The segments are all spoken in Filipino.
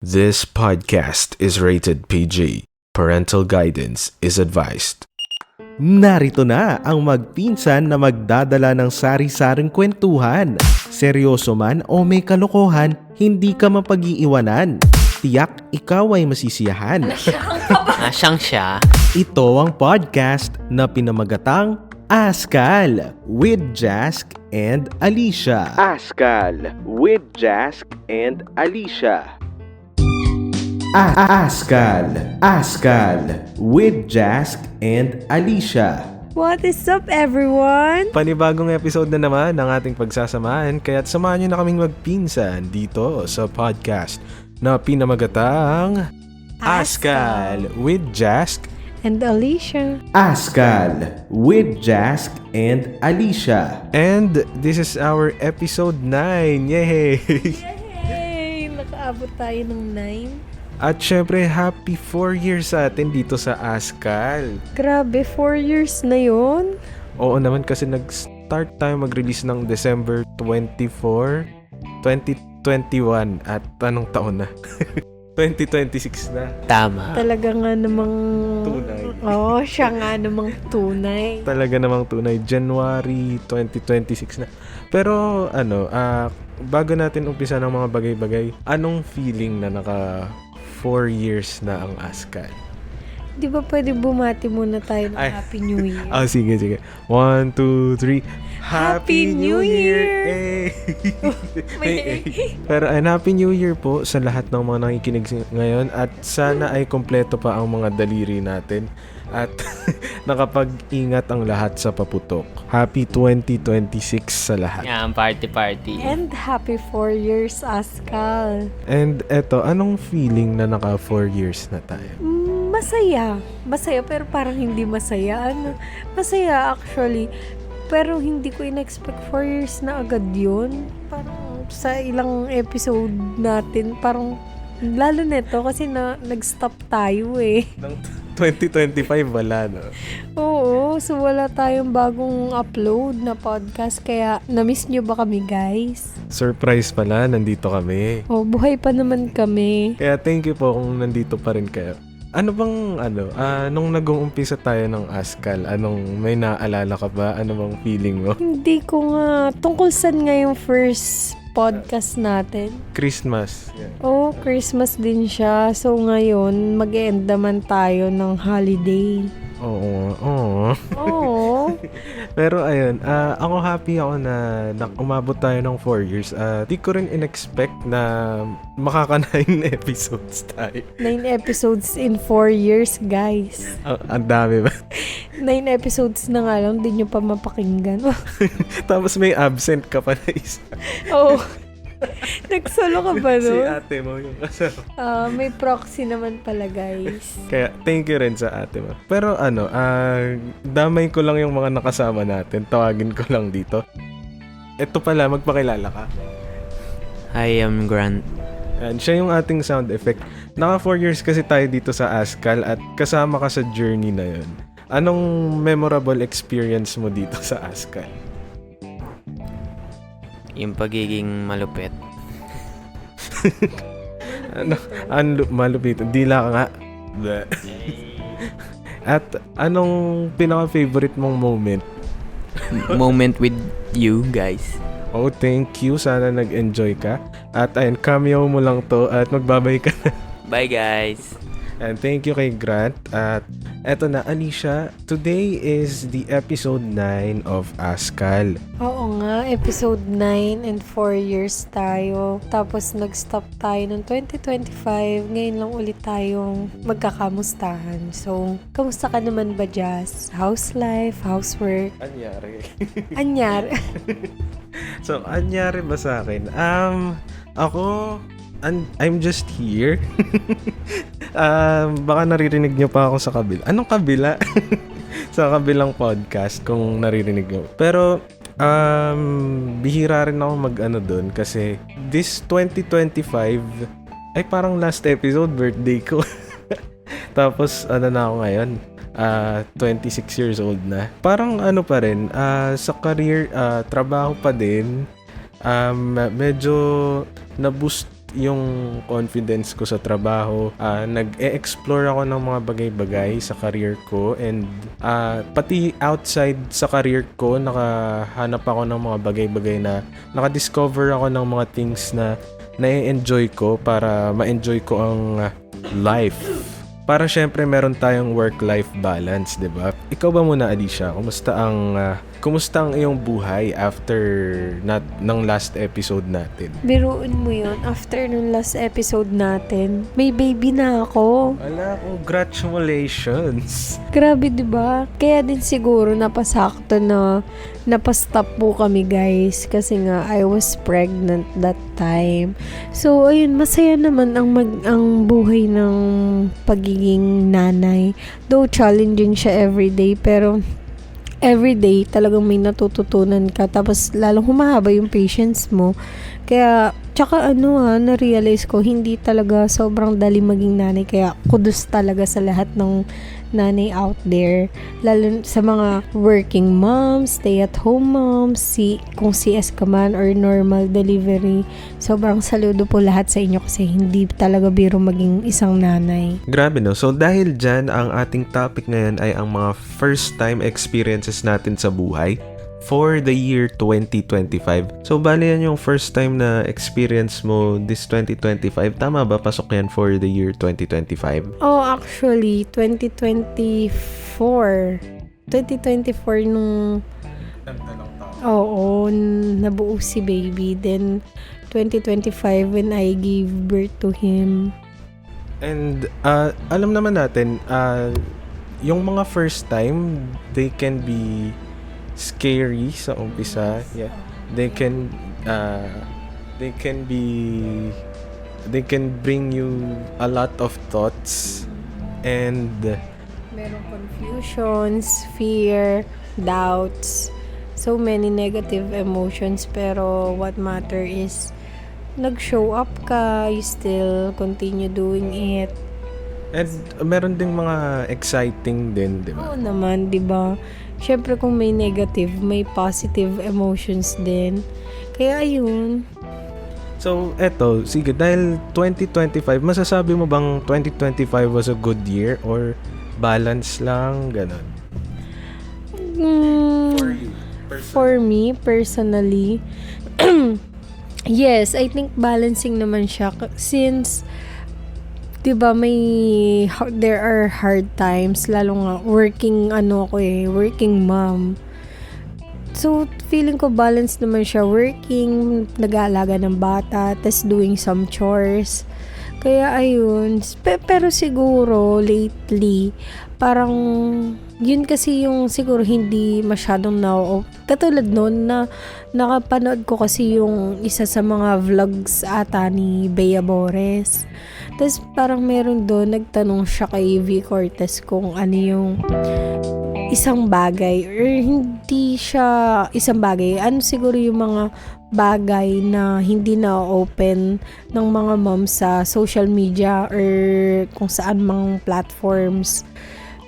This podcast is rated PG. Parental guidance is advised. Narito na ang magpinsan na magdadala ng sari-saring kwentuhan. Seryoso man o may kalokohan, hindi ka mapag-iiwanan. Tiyak ikaw ay masisiyahan. Siyang siya. Ito ang podcast na pinamagatang Askal with Jask and Alicia. Askal with Jask and Alicia. Askal with Jask and Alicia. What is up, everyone? Panibagong episode na naman ng ating pagsasamahan, kaya't samahan nyo na kaming magpinsan dito sa podcast na pinamagatang Askal with Jask And Alicia. Askal with Jask and Alicia. and this is our episode 9. Yay! Yay! Nakaabot tayo ng 9. At syempre, happy 4 years sa atin dito sa Askal. Grabe, 4 years na yun. Oo naman kasi nag-start tayo mag-release ng December 24, 2021 at anong taon na? 2026 na. Tama. Talaga nga namang... Tunay. Oo, siya nga namang tunay. Talaga namang tunay. January 2026 na. Pero bago natin umpisa ng mga bagay-bagay, anong feeling na naka 4 years na ang Askal? Di ba pwede bumati muna tayo ng Ay. Happy New Year? Sige. 1, 2, 3. Happy New Year! Eh. May- Pero Happy New Year po sa lahat ng mga nakikinig ngayon at sana ay kompleto pa ang mga daliri natin at nakapag-ingat ang lahat sa paputok. Happy 2026 sa lahat. Yan, party. And happy 4 years, Askal. And eto, anong feeling na naka 4 years na tayo? Masaya. Masaya pero parang hindi masaya. Masaya actually. Pero hindi ko in-expect 4 years na agad yun. Parang sa ilang episode natin, parang lalo neto kasi nag-stop tayo eh. Ng 2025 wala, no? Oo, so wala tayong bagong upload na podcast. Kaya na-miss nyo ba kami, guys? Surprise pala, nandito kami. Oh, buhay pa naman kami. Kaya thank you po kung nandito pa rin kayo. Ano bang, nung nag-uumpisa tayo ng Askal, may naaalala ka ba? Ano bang feeling mo? Hindi ko nga, tungkol saan nga yung first podcast natin? Christmas. Yeah. Oh, Christmas din siya. So ngayon, mag-e-end naman tayo ng holiday. Oo. Oo. Pero ayun, ako happy ako na umabot tayo ng 4 years. Di ko rin in-expect na makaka 9 episodes tayo. 9 episodes in 4 years, guys. Ang dami ba? 9 episodes na nga lang, di nyo pa mapakinggan. Tapos may absent ka pa na isa. Oo. Nagsolo ka ba, Si no? ate mo yung kasama. May proxy naman pala, guys. Kaya thank you rin sa ate mo. Pero damay ko lang yung mga nakasama natin. Tawagin ko lang dito. Ito pala, magpakilala ka. I am Grant. And siya yung ating sound effect. Naka 4 years kasi tayo dito sa Askal at kasama ka sa journey na yun. Anong memorable experience mo dito sa Askal? Yung pagiging malupit. Malupit. Dila ka nga. Bleh. At anong pinaka-favorite mong moment? Moment with you guys. Oh, thank you. Sana nag-enjoy ka. At ayun, cameo mo lang to at magbabay ka na. Bye guys. And thank you kay Grant. At eto na, Alicia, today is the episode 9 of Askal. Oo nga, episode 9 and 4 years tayo. Tapos nag-stop tayo ng 2025. Ngayon lang ulit tayong magkakamustahan. So, kamusta ka naman ba, Jazz? House life, housework? Anyari. Anyar? So, anyari ba sa akin? I'm just here. Baka naririnig nyo pa ako sa kabila. Anong kabila? Sa kabilang podcast kung naririnig nyo. Pero, bihira rin ako doon kasi this 2025 ay parang last episode, birthday ko. Tapos, na ako ngayon? 26 years old na. Parang pa rin, sa career, trabaho pa din. Medyo na-boost yung confidence ko sa trabaho. Nag-e-explore ako ng mga bagay-bagay sa career ko, and pati outside sa career ko, nakahanap ako ng mga bagay-bagay na nakadiscover ako ng mga things na na-enjoy ko para ma-enjoy ko ang life. Para syempre meron tayong work-life balance, 'di ba? Ikaw ba muna, Alicia? Kumusta ang iyong buhay after ng last episode natin? Biruin mo yun, after nung last episode natin, may baby na ako. Wala, congratulations! Grabe, di ba? Kaya din siguro napasakto na napastop po kami, guys. Kasi nga, I was pregnant that time. So, ayun, masaya naman ang buhay ng pagiging nanay. Though challenging siya everyday, pero everyday talagang may natututunan ka, tapos lalong humahaba yung patience mo. Kaya tsaka na-realize ko hindi talaga sobrang dali maging nanay, kaya kudos talaga sa lahat ng nanay out there, lalo sa mga working moms, stay at home moms, kung CS ka man or normal delivery. Sobrang saludo po lahat sa inyo kasi hindi talaga biro maging isang nanay. Grabe no. So dahil dyan, ang ating topic ngayon ay ang mga first time experiences natin sa buhay for the year 2025. So bali yan yung first time na experience mo this 2025. Tama ba? Pasok yan for the year 2025? Oh, actually 2024 nung nabuo si baby. Then 2025 when I gave birth to him. And alam naman natin, yung mga first time, they can be scary sa umpisa. Yeah. They can bring you a lot of thoughts, and Merong confusions, fear, doubts, so many negative emotions, pero what matter is nag-show up ka, you still continue doing it. and meron ding mga exciting din, di ba? Oo naman, 'di ba? Syempre kung may negative, may positive emotions din. Kaya ayun. So, eto, sige, dahil 2025, masasabi mo bang 2025 was a good year or balance lang, ganon? For me, personally, yes, I think balancing naman siya. Since, diba, there are hard times, lalo nga, working mom. So, feeling ko balance naman siya. Working, nag-aalaga ng bata, tas doing some chores. Kaya ayun, pero siguro lately, parang yun kasi yung siguro hindi masyadong katulad nun na nakapanood ko kasi yung isa sa mga vlogs ata ni Bea Bores. Tapos parang meron doon, nagtanong siya kay V. Cortez kung ano yung isang bagay or hindi siya isang bagay. Ano siguro yung mga bagay na hindi na-open ng mga moms sa social media or kung saan mang platforms.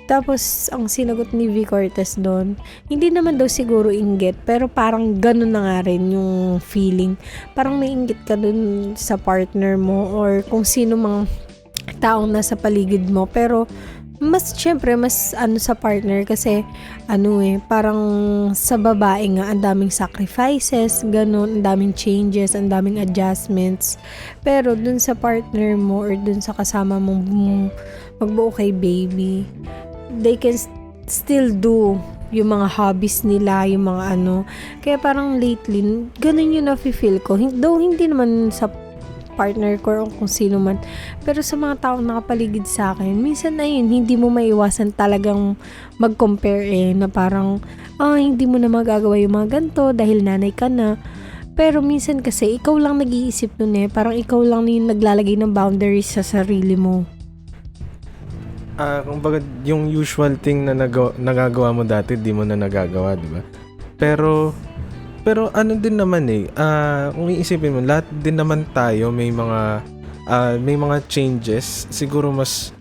Tapos, ang sinagot ni V. Cortez doon, hindi naman daw siguro inggit, pero parang ganun na nga rin yung feeling. Parang may inggit ka doon sa partner mo or kung sino mang taong nasa paligid mo. Pero, syempre, mas sa partner kasi, parang sa babae nga, ang daming sacrifices, ganun, ang daming changes, ang daming adjustments. Pero, dun sa partner mo or dun sa kasama mong magbuo kay baby, they can still do yung mga hobbies nila, yung mga Kaya parang lately, ganun yung nafe-feel ko. Though hindi naman sa partner ko o kung sino man, pero sa mga taong nakapaligid sa akin, minsan na yun, hindi mo maiwasan talagang mag-compare na parang, hindi mo na magagawa yung mga ganito dahil nanay ka na. Pero minsan kasi, ikaw lang nag-iisip nun parang ikaw lang yung naglalagay ng boundaries sa sarili mo. Kumbaga, yung usual thing na nagagawa mo dati, di mo na nagagawa, di ba? Pero ano din naman kung iisipin mo, lahat din naman tayo may mga changes. Siguro mas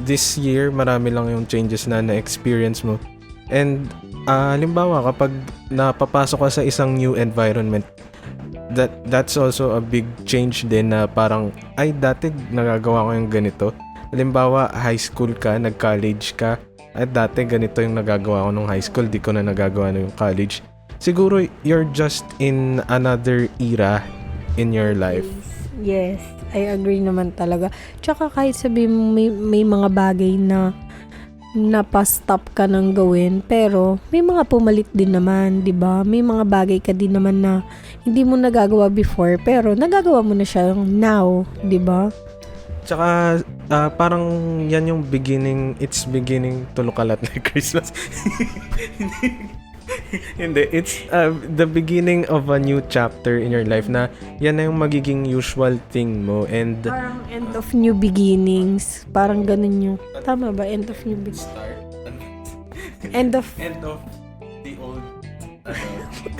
this year marami lang yung changes na na-experience mo. And halimbawa kapag napapasok ka sa isang new environment, that's also a big change din na parang, ay, dati nagagawa ko yung ganito. Halimbawa, high school ka, nag-college ka, at dati ganito yung nagagawa ko nung high school, di ko na nagagawa na yung college. Siguro, you're just in another era in your life. Yes, I agree naman talaga. Tsaka kahit sabihin mo may mga bagay na napastop ka nang gawin, pero may mga pumalit din naman, 'di ba? May mga bagay ka din naman na hindi mo nagagawa before, pero nagagawa mo na siya now, 'di ba? Tsaka, parang yan yung it's beginning to look a lot like Christmas. Hindi, it's the beginning of a new chapter in your life na yan na yung magiging usual thing mo and Parang end of new beginnings. Parang ganun yung, tama ba? End of new beginnings. End of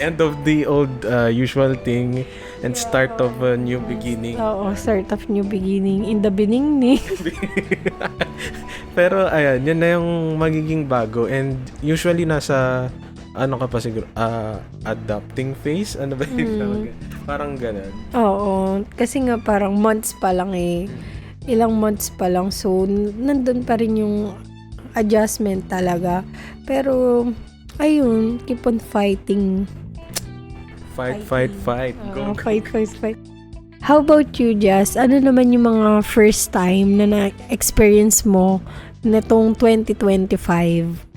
end of the old usual thing and start of a new beginning. Oo, start of new beginning. In the beginning ni. Pero ayan, yan na yung magiging bago and usually nasa ano ka pa siguro, adapting phase? Ano ba yung parang ganun. Oo, kasi nga parang months pa lang eh. Ilang months pa lang. So, nandun pa rin yung adjustment talaga. Pero, ayun, keep on fighting. Fight. Go. Fight. How about you, Jazz? Ano naman yung mga first time na na-experience mo netong 2025?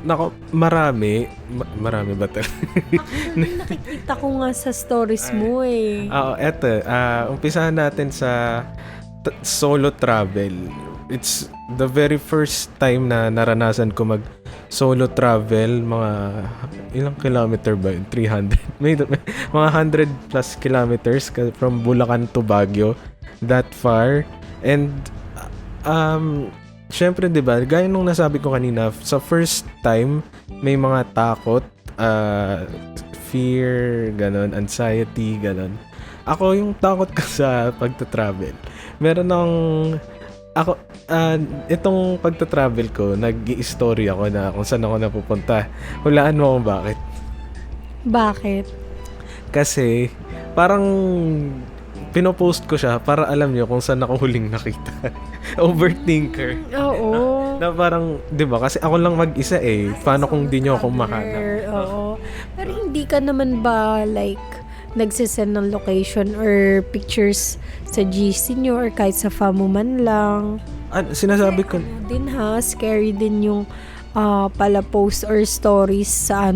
Nako, marami ba ito? Nakikita ko nga sa stories mo eh. Eto, umpisahan natin sa solo travel. It's the very first time na naranasan ko mag solo travel, mga ilang kilometer ba yun? 300? Mga 100 plus kilometers from Bulacan to Baguio, that far. And syempre, 'di ba? Gaya nung nasabi ko kanina, sa first time may mga takot, fear, ganon, anxiety, ganon. Ako yung takot ko sa pagta-travel. Meron itong pagta-travel ko, nag-i-story ako na kung saan ako napupunta. Hulaan mo kung bakit. Bakit? Kasi parang pinopost ko siya para alam niyo kung saan ako huling nakita. Overthinker. Oo. Na parang, 'di ba? Kasi ako lang mag-isa eh. Paano kung di niyo ako mahanap? Oo. Pero hindi ka naman ba like nagsisend ng location or pictures sa GC nyo or kahit sa FAMU man lang? Sinasabi ko Din ha, scary din yung pala post or stories sa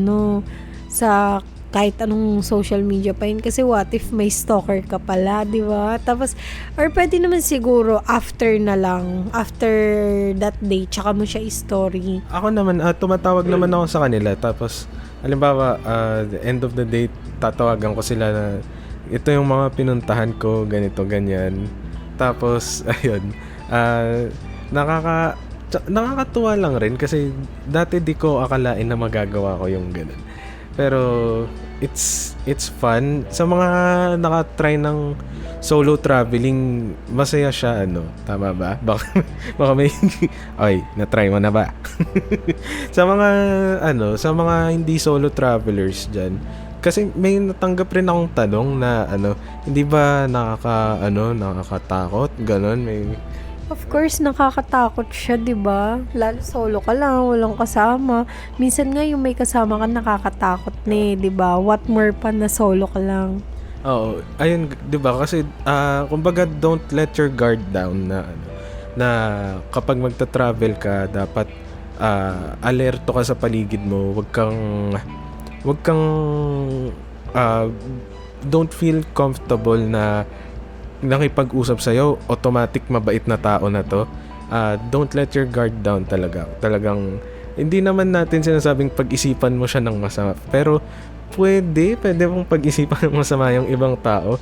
sa kahit anong social media pa yun. Kasi what if may stalker ka pala, di ba? Tapos, or pwede naman siguro after na lang, after that day, tsaka mo siya i-story. Ako naman, tumatawag naman ako sa kanila. Tapos, halimbawa, the end of the day, tatawagan ko sila na ito yung mga pinuntahan ko, ganito, ganyan. Tapos, ayun, nakakatuwa lang rin kasi dati di ko akalain na magagawa ko yung ganun. Pero it's fun. Sa mga nakatry ng solo traveling, masaya siya, tama ba? Baka may ay, na-try mo na ba? sa mga hindi solo travelers diyan. Kasi may natanggap rin akong tanong na hindi ba nakakatakot, ganon, may. Of course, nakakatakot siya, di ba? Lalo solo ka lang, walang kasama. Minsan nga yung may kasama ka nakakatakot na di ba? What more pa na solo ka lang. Oo, ayun, 'di ba? Kasi kumbaga don't let your guard down na kapag magta-travel ka, dapat alerto ka sa paligid mo. Wag kang don't feel comfortable na nakipag-usap sa'yo, automatic mabait na tao na to. Don't let your guard down talaga. Talagang, hindi naman natin sinasabing pag-isipan mo siya ng masama. Pero, pwede mong pag-isipan ng masama yung ibang tao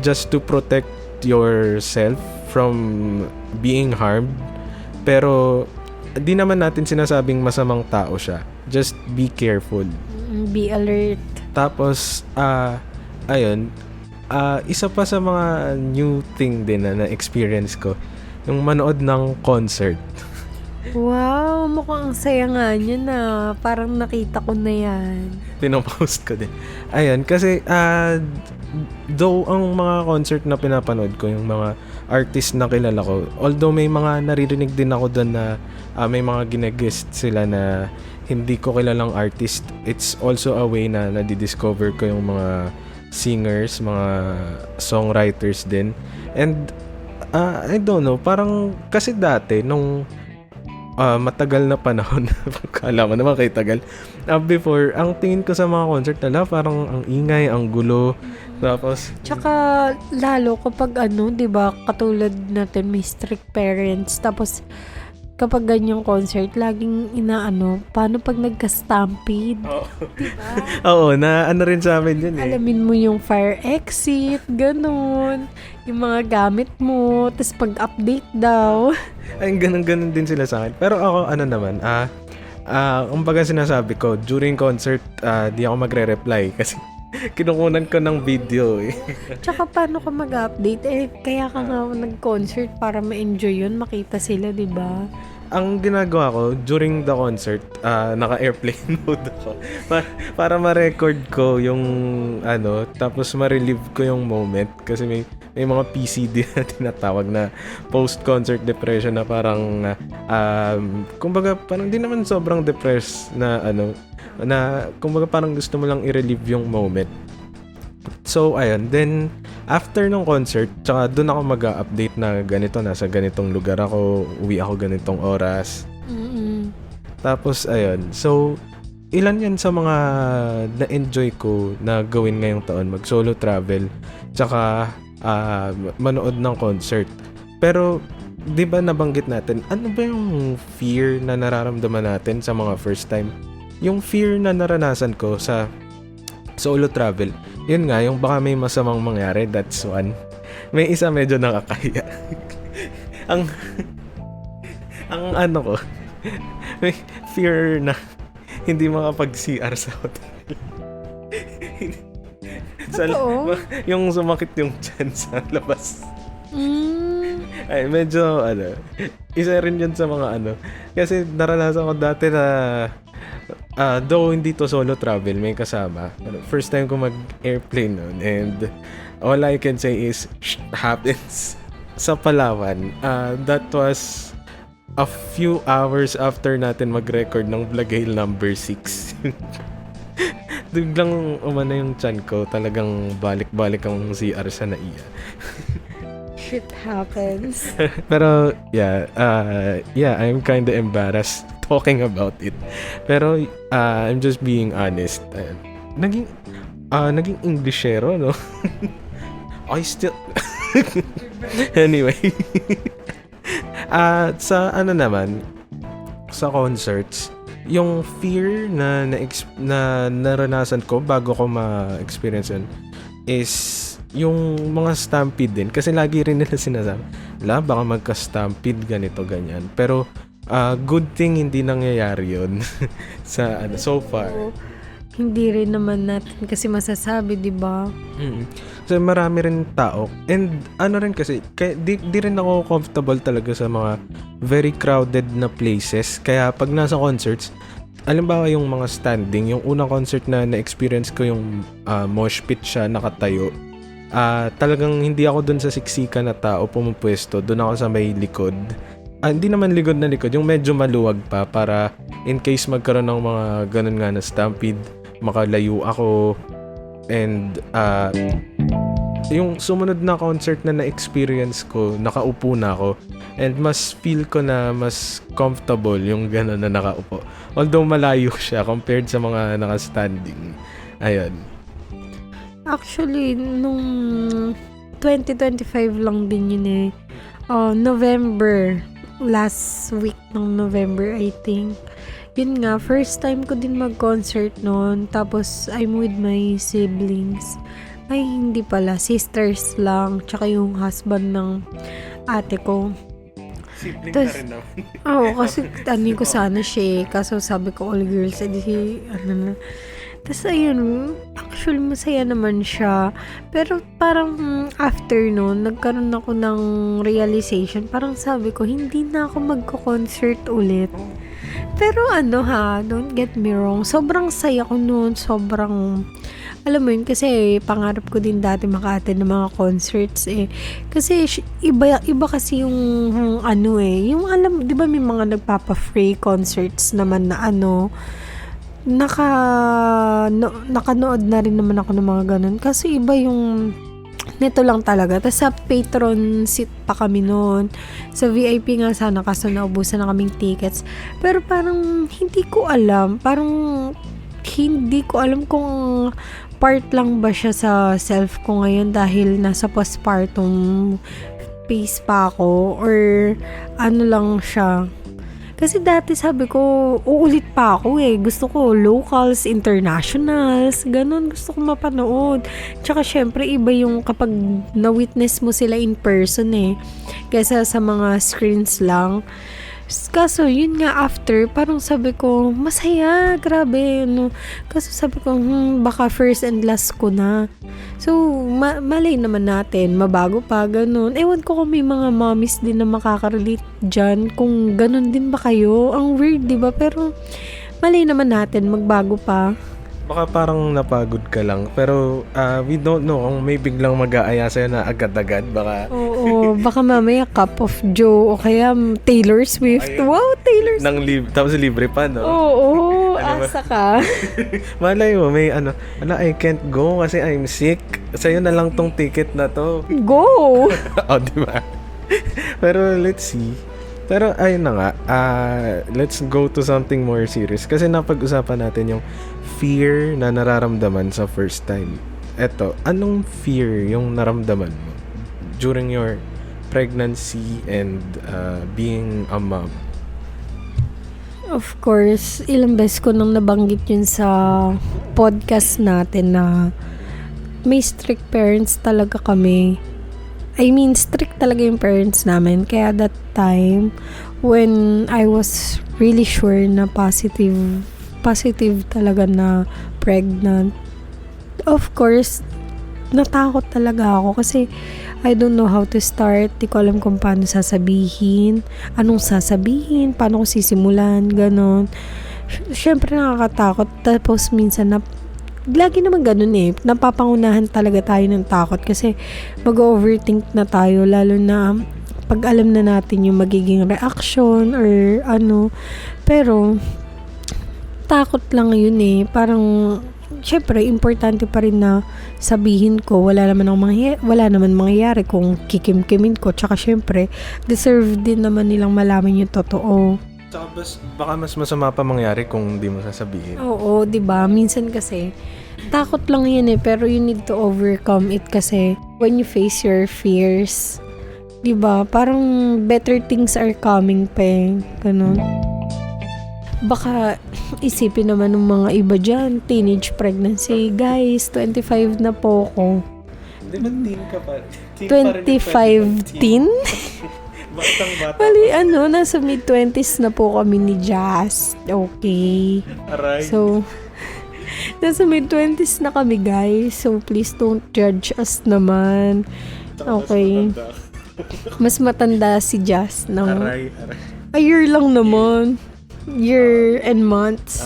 just to protect yourself from being harmed. Pero, di naman natin sinasabing masamang tao siya. Just be careful. Be alert. Tapos, ayun, isa pa sa mga new thing din na experience ko, yung manood ng concert. Wow, mukhang ang saya nga niya na. Parang nakita ko na yan. Pinopost ko din. Ayun, kasi though ang mga concert na pinapanood ko, yung mga artist na kilala ko, although may mga naririnig din ako doon na may mga ginag-guest sila na hindi ko kilalang artist, it's also a way na nadidiscover ko yung mga singers, mga songwriters din. And I don't know, parang kasi dati nung matagal na panahon, kala mo naman kay tagal, before, ang tingin ko sa mga concert nila parang ang ingay, ang gulo, tapos Tsaka, lalo kapag di ba, katulad natin, may strict parents, tapos, kapag ganyang concert, laging paano pag nagka-stampede? Diba? oo, na ano rin sa amin yun Alamin mo yung fire exit, ganun. Yung mga gamit mo, tapos pag-update daw. Ay, ganun din sila sa akin. Pero ako, kumbaga sinasabi ko, during concert, di ako magre-reply kasi kinukunan ko ng video eh. Tsaka paano ka mag-update? Kaya ka nga nag-concert para ma-enjoy yun, makita sila, di ba? Ang ginagawa ko during the concert, naka-airplane mode ako. Para ma-record ko yung tapos ma-relieve ko yung moment kasi may mga PCD na tinatawag na post-concert depression na parang kumbaga parang di naman sobrang depressed na na kumbaga parang gusto mo lang i-relieve yung moment. So ayun, then after ng concert, tsaka doon ako mag-update na ganito, nasa ganitong lugar ako, uwi ako ganitong oras. Tapos ayun, so ilan yan sa mga na-enjoy ko na gawin ngayong taon, mag-solo travel, tsaka manood ng concert. Pero di ba nabanggit natin, ano ba yung fear na nararamdaman natin sa mga first time? Yung fear na naranasan ko sa solo travel, yun nga, yung baka may masamang mangyari, that's one. May isa medyo nakakaya. ang ko, may fear na hindi makapag-CR sa hotel. Totoo? Yung sumakit yung tiyan sa labas. Ay, medyo, isa rin yun sa mga kasi naranasan ko dati na, though hindi to solo travel, may kasama. First time ko mag-airplane noon, and all I can say is, happens. Sa Palawan, that was a few hours after natin mag-record ng Blagale number 6. Biglang umana yung chan ko, talagang balik-balik ang CR sa naiya. Shit happens. Pero yeah, I'm kinda embarrassed talking about it. Pero I'm just being honest. Naging Englishero, no? I still anyway. Sa naman, sa concerts, yung fear na naranasan ko bago ko ma-experience yun is yung mga stampede din. Kasi lagi rin nila sinasabi, baka magka-stampede, ganito, ganyan. Pero, good thing hindi nangyayari yun sa so far. Hindi rin naman natin kasi masasabi, di ba? Kasi marami rin tao. And rin kasi, di rin ako comfortable talaga sa mga very crowded na places. Kaya pag nasa concerts, alimbawa yung mga standing, yung unang concert na na-experience ko yung mosh pit siya, nakatayo. Talagang hindi ako dun sa siksikan na tao pumupwesto. Dun ako sa may likod. Hindi naman likod na likod, yung medyo maluwag pa para in case magkaroon ng mga ganun nga na stampede, makalayo ako. And yung sumunod na concert na na-experience ko, nakaupo na ako. And mas feel ko na mas comfortable yung gano'n na nakaupo. Although malayo siya compared sa mga naka-standing. Ayun. Actually, nung 2025 lang din yun eh. November. Last week ng November, I think. Yun nga, first time ko din mag-concert noon. Tapos, I'm with my siblings. Ay, hindi pala. Sisters lang. Tsaka yung husband ng ate ko. Sibling Tas, na rin naman. Oo, kasi tanin ko sana siya. Kaso sabi ko all girls. Edi, na. Tapos ayun, actually masaya naman siya. Pero parang after noon, nagkaroon ako ng realization. Parang sabi ko, hindi na ako magko-concert ulit. Pero don't get me wrong. Sobrang saya ko noon. Sobrang Alam mo yun, kasi pangarap ko din dati maka-attend ng mga concerts eh. Kasi iba kasi yung ano eh. Yung alam, di ba may mga nagpapa-free concerts naman na ano, nakanood na rin naman ako ng mga ganun. Kasi iba yung nito lang talaga. Tapos sa patron seat pa kami noon. Sa VIP nga sana kaso naubusan na kaming tickets. Pero parang hindi ko alam. Parang hindi ko alam kung part lang ba siya sa self ko ngayon dahil nasa postpartum phase pa ako or ano lang siya. Kasi dati sabi ko, uulit pa ako eh. Gusto ko locals, internationals, ganun. Gusto ko mapanood. Tsaka syempre, iba yung kapag na-witness mo sila in person eh. Kaysa sa mga screens lang. Kaso, yun nga after, parang sabi ko, masaya, grabe. No? Kaso sabi ko, baka first and last ko na. So, malay naman natin, mabago pa, ganun. Ewan ko kung may mga mommies din na makaka-relate dyan, kung ganun din ba kayo. Ang weird, di ba? Pero, malay naman natin, magbago pa. Baka parang napagod ka lang. Pero we don't know kung may biglang mag-aaya sa'yo na agad-agad. Baka Oo, baka mamaya Cup of Joe o kaya Taylor Swift. Ayun. Wow, Taylor Swift. tapos libre pa, no? Oo, Ano ba? asa ka. Malay mo, may I can't go kasi I'm sick. Sa'yo na lang tong ticket na to. Go! O, di ba? Pero let's see. Pero ayun na nga, let's go to something more serious. Kasi napag-usapan natin yung fear na nararamdaman sa first time. Eto, anong fear yung naramdaman mo during your pregnancy and being a mom? Of course, ilang beses ko nang nabanggit yun sa podcast natin na may strict parents talaga kami. I mean, strict talaga yung parents namin. Kaya that time, when I was really sure na positive talaga na pregnant, of course, natakot talaga ako kasi I don't know how to start. Di ko alam kung paano sasabihin, anong sasabihin, paano ko sisimulan, ganon. Siyempre nakakatakot. Tapos minsan lagi naman ganun eh. Napapangunahan talaga tayo ng takot kasi mag-overthink na tayo lalo na pag alam na natin yung magiging reaction or ano. Pero takot lang yun eh. Parang syempre importante pa rin na sabihin ko wala naman mangyayari kung kikimkimin ko. Tsaka syempre deserve din naman nilang malaman yung totoo. Tsaka baka mas masama pa mangyari kung di mo sasabihin. Oo, 'di ba? Minsan kasi takot lang 'yan eh, pero you need to overcome it kasi when you face your fears, 'di ba? Parang better things are coming pa eh. Ganun. Baka isipin naman ng mga iba dyan, teenage pregnancy. Guys, 25 na po ako. Di ba teen ka pa? 25 teen? Batang-bata. Bali, nasa mid-20s na po kami ni Jazz. Okay. Aray. So, nasa mid-20s na kami, guys. So, please don't judge us naman. Okay. Mas matanda si Jazz ng Aray. a year lang naman. Year and months.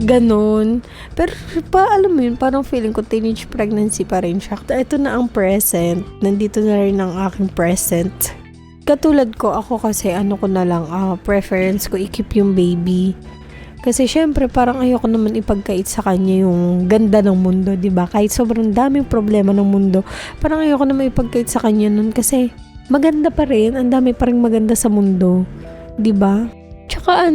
Ganon. Pero alam mo yun, parang feeling ko teenage pregnancy pa rin siya. Ito na ang present. Nandito na rin ang aking present. Katulad ko, ako kasi ko na lang, preference ko i-keep yung baby. Kasi syempre parang ayoko naman ipagkait sa kanya yung ganda ng mundo, 'di ba? Kahit sobrang daming problema ng mundo, parang ayoko naman ipagkait sa kanya nun kasi maganda pa rin, ang dami pa rin maganda sa mundo, 'di ba? Tsaka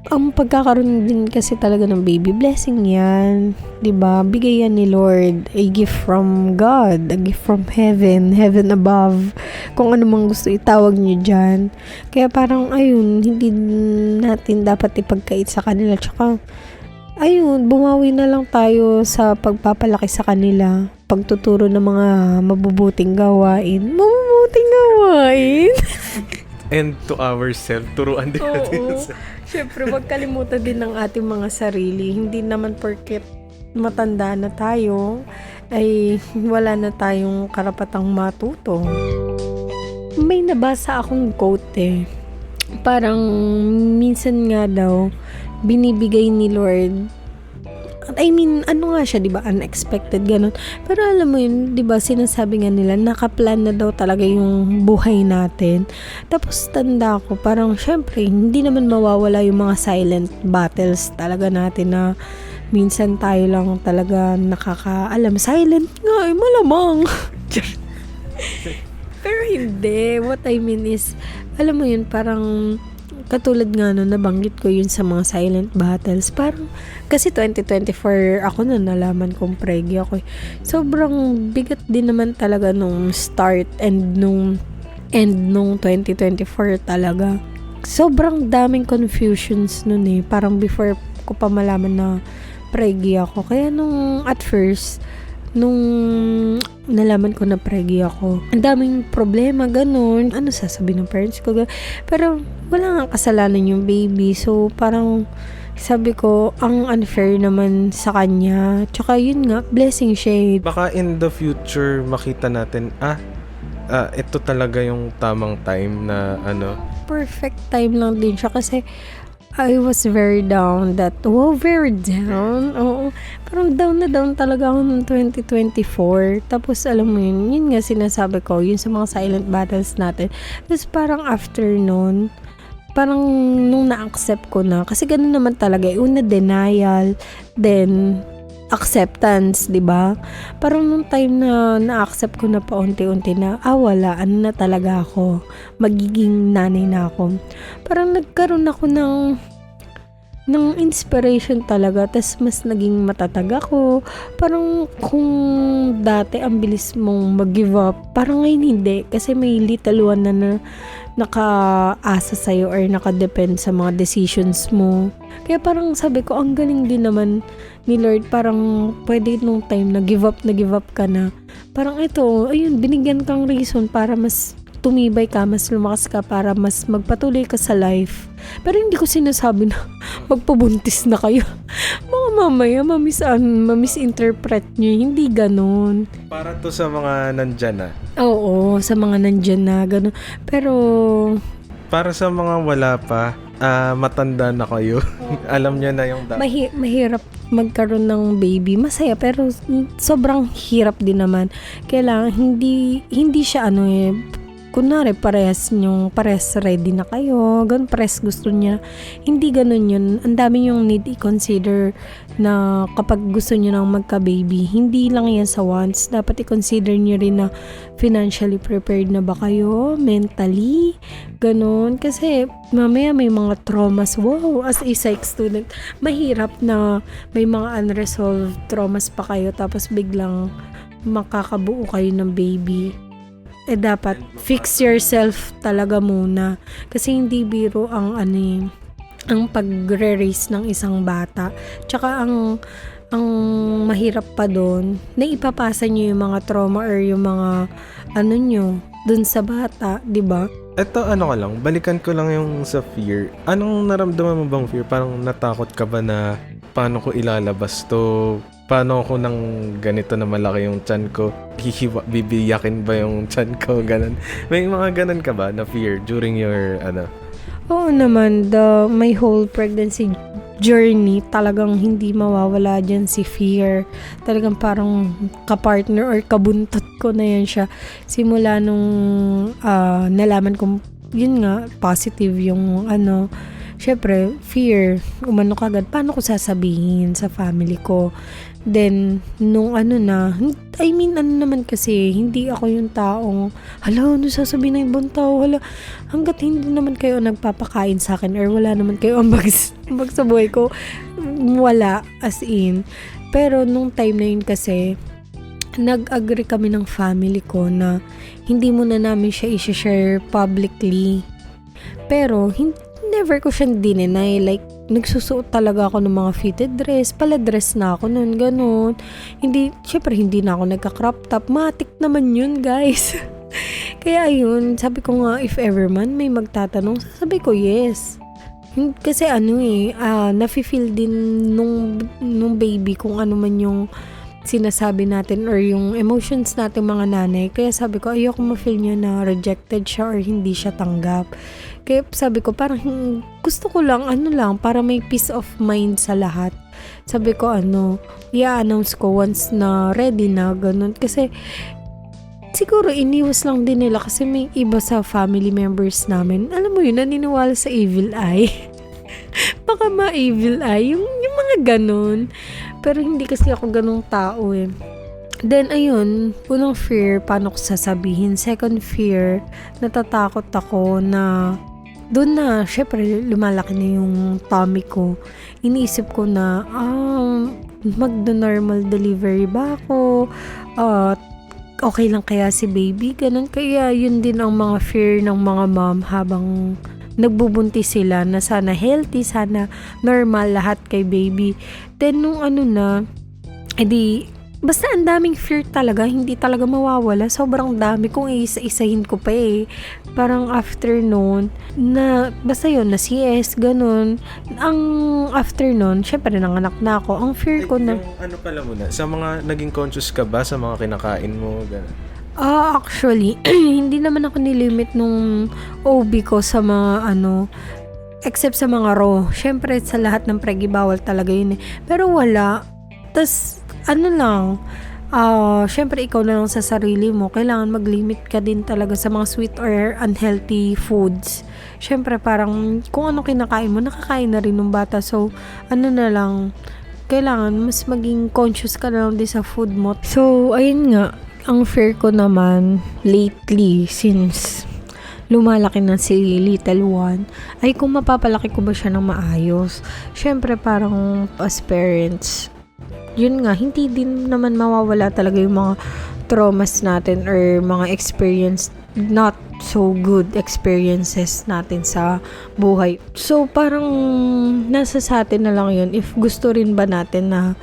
ang pagkakaroon din kasi talaga ng baby, blessing yan. 'Di ba? Bigay yan ni Lord. A gift from God. A gift from heaven. Heaven above. Kung ano mang gusto itawag niyo dyan. Kaya parang, ayun, hindi natin dapat ipagkait sa kanila. Tsaka, ayun, bumawi na lang tayo sa pagpapalaki sa kanila. Pagtuturo ng mga mabubuting gawain. Mabubuting gawain? And to ourselves, turuan din natin. Oo. Siyempre, wag kalimutan din ng ating mga sarili. Hindi naman porket matanda na tayo, ay wala na tayong karapatang matuto. May nabasa akong quote eh. Parang minsan nga daw, binibigay ni Lord, I mean, ano nga siya, di ba, unexpected, ganun. Pero alam mo yun, di ba, sinasabi nga nila, nakaplan na daw talaga yung buhay natin. Tapos tanda ko, parang syempre, hindi naman mawawala yung mga silent battles talaga natin na minsan tayo lang talaga nakakaalam. Silent nga, malamang. Pero hindi. What I mean is, alam mo yun, parang katulad nga no, nabanggit ko yun sa mga silent battles. Parang, kasi 2024 ako na nalaman kong pregi ako. Sobrang bigat din naman talaga nung start and nung end nung 2024 talaga. Sobrang daming confusions nun eh. Parang before ko pa malaman na pregi ako. Kaya nung at first, nung nalaman ko na pregi ako, ang daming problema, ganun. Ano sasabihin ng parents ko? Pero wala nga kasalanan yung baby. So, parang sabi ko, ang unfair naman sa kanya. Tsaka yun nga, blessing siya. Baka in the future, makita natin, ito talaga yung tamang time na Perfect time lang din siya kasi I was very down very down. Oo. Parang down na down talaga ako noong 2024. Tapos alam mo yun nga sinasabi ko, yun sa mga silent battles natin. Tapos parang after nun, parang nung na-accept ko na, kasi ganun naman talaga, una denial, then acceptance, di ba? Parang nung time na na-accept ko na paunti-unti na, wala, ano na talaga ako, magiging nanay na ako. Parang nagkaroon ako ng inspiration talaga, tas mas naging matatag ako. Parang kung dati ang bilis mong mag-give up, parang ngayon hindi, kasi may little one na naka-asa sa'yo or naka-depend sa mga decisions mo. Kaya parang sabi ko, ang galing din naman ni Lord, parang pwede nung time na give up ka na. Parang ito, ayun, binigyan kang reason para mas tumibay ka, mas lumakas ka, para mas magpatuloy ka sa life. Pero hindi ko sinasabi na magpabuntis na kayo. Mga mamaya, mamisinterpret nyo. Hindi ganon. para to sa mga nandyan na. Oo, sa mga nandyan na, ganon. Pero, Para sa mga wala pa, matanda na kayo. Alam nyo na yung mahirap magkaroon ng baby. Masaya, pero sobrang hirap din naman. Kailangan, hindi siya kunwari parehas ready na kayo, ganun, parehas gusto niya. Hindi ganun yun. Ang dami yung need i-consider na kapag gusto niyo nang magka-baby, hindi lang yan sa wants. Dapat i-consider niyo rin na financially prepared na ba kayo, mentally, ganun. Kasi mamaya may mga traumas. Wow, as a psych student, mahirap na may mga unresolved traumas pa kayo, tapos biglang makakabuo kayo ng baby. Dapat fix yourself talaga muna, kasi hindi biro ang ang pagre-raise ng isang bata. Tsaka ang mahirap pa doon, na ipapasa niyo yung mga trauma or yung mga nyo doon sa bata, 'di ba? Ito balikan ko lang yung sa fear. Anong naramdaman mo bang fear? Parang natakot ka ba na paano ko ilalabas to? Paano ako nang ganito na malaki yung tiyan ko? Bibiyakin ba yung tiyan ko? Ganon. May mga ganon ka ba na fear during your Oo naman, my whole pregnancy journey, talagang hindi mawawala dyan si fear. Talagang parang kapartner or kabuntot ko na yan siya. Simula nung nalaman kong, yun nga, positive yung syempre, fear. Umano kagad, paano ko sasabihin sa family ko? Then, nung naman kasi, hindi ako yung taong, ano sasabihin ng ibang tao? Hanggat hindi naman kayo nagpapakain sa akin or wala naman kayo ambag sa buhay ko, wala, as in. Pero, nung time na yun kasi, nag-agree kami ng family ko na hindi muna namin siya i-share publicly. Pero, never ko siyang dinenay. Like, nagsusuot talaga ako ng mga fitted dress. Pala-dress na ako nun, ganun. Syempre, hindi na ako nagka-crop top. Matik naman yun, guys. Kaya ayun, sabi ko nga, if ever man may magtatanong, sabi ko yes. Kasi nafe-feel din nung baby kung ano man yung sinasabi natin or yung emotions natin mga nanay. Kaya sabi ko, ayoko ma-feel niya na rejected siya or hindi siya tanggap. Kaya sabi ko, parang gusto ko lang, para may peace of mind sa lahat. sabi ko i-announce ko once na ready na, ganun. Kasi, siguro iniwas lang din nila kasi may iba sa family members namin. Alam mo yun, naniniwala sa evil eye. Baka ma-evil eye. Yung mga ganun. Pero hindi kasi ako ganung tao eh. Then, ayun, unang fear, paano ko sasabihin? Second fear, natatakot ako na doon na, syempre, lumalaki na yung tummy ko. Iniisip ko na, magdo-normal delivery ba ako? Okay lang kaya si baby? Ganun. Kaya yun din ang mga fear ng mga mom habang nagbubuntis sila na sana healthy, sana normal lahat kay baby. Then, nung basta ang daming fear talaga, hindi talaga mawawala. Sobrang dami kung isa-isahin ko pa eh. Parang after noon, basta yun, na CS, ganun. Ang after noon, syempre nanganak na ako. Ang fear ko na... Yung pala muna, sa mga naging conscious ka ba sa mga kinakain mo? Ganun? Actually, hindi naman ako nilimit nung OB ko sa mga except sa mga raw. Syempre, sa lahat ng pregi, bawal talaga yun eh. Pero wala. Tas, syempre ikaw na lang sa sarili mo, kailangan mag-limit ka din talaga sa mga sweet or unhealthy foods. Syempre parang kung ano kinakain mo, nakakain na rin ng bata. So, kailangan mas maging conscious ka na lang din sa food mo. So, ayun nga, ang fear ko naman lately since lumalaki na si little one, ay kung mapapalaki ko ba siya ng maayos. Syempre parang as parents, yun nga, hindi din naman mawawala talaga yung mga traumas natin or mga not so good experiences natin sa buhay. So, parang nasa sa atin na lang yun if gusto rin ba natin na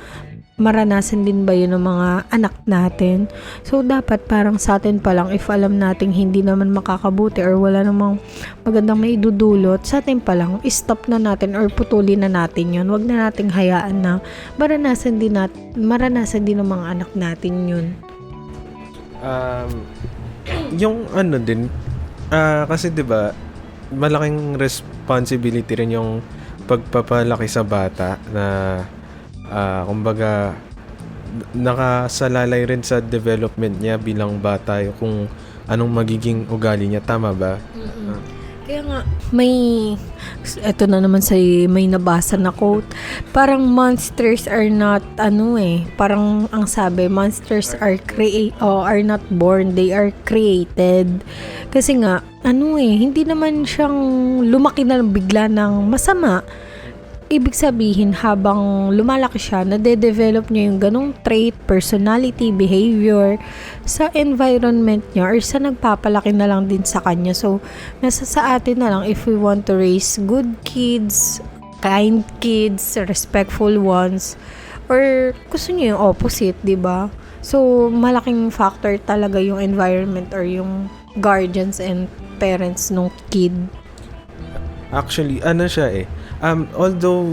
maranasan din ba yun ng mga anak natin. So, dapat parang sa atin pa lang, if alam nating hindi naman makakabuti or wala namang magandang maidudulot, sa atin pa lang, stop na natin or putulin na natin yun. Huwag na nating hayaan na maranasan din ng mga anak natin yun. Yung kasi 'di ba malaking responsibility rin yung pagpapalaki sa bata na kumbaga nakasalalay rin sa development niya bilang bata kung anong magiging ugali niya, tama ba? Kaya nga, eto na naman may nabasa na quote, parang monsters are not, parang ang sabi, monsters are not born, they are created. Kasi nga, hindi naman siyang lumaki na bigla ng masama. Ibig sabihin, habang lumalaki siya, nade-develop niya yung ganong trait, personality, behavior sa environment niya or sa nagpapalaki na lang din sa kanya. So, nasa sa atin na lang if we want to raise good kids, kind kids, respectful ones, or gusto niyo yung opposite, di ba? So, malaking factor talaga yung environment or yung guardians and parents ng kid. Actually, siya although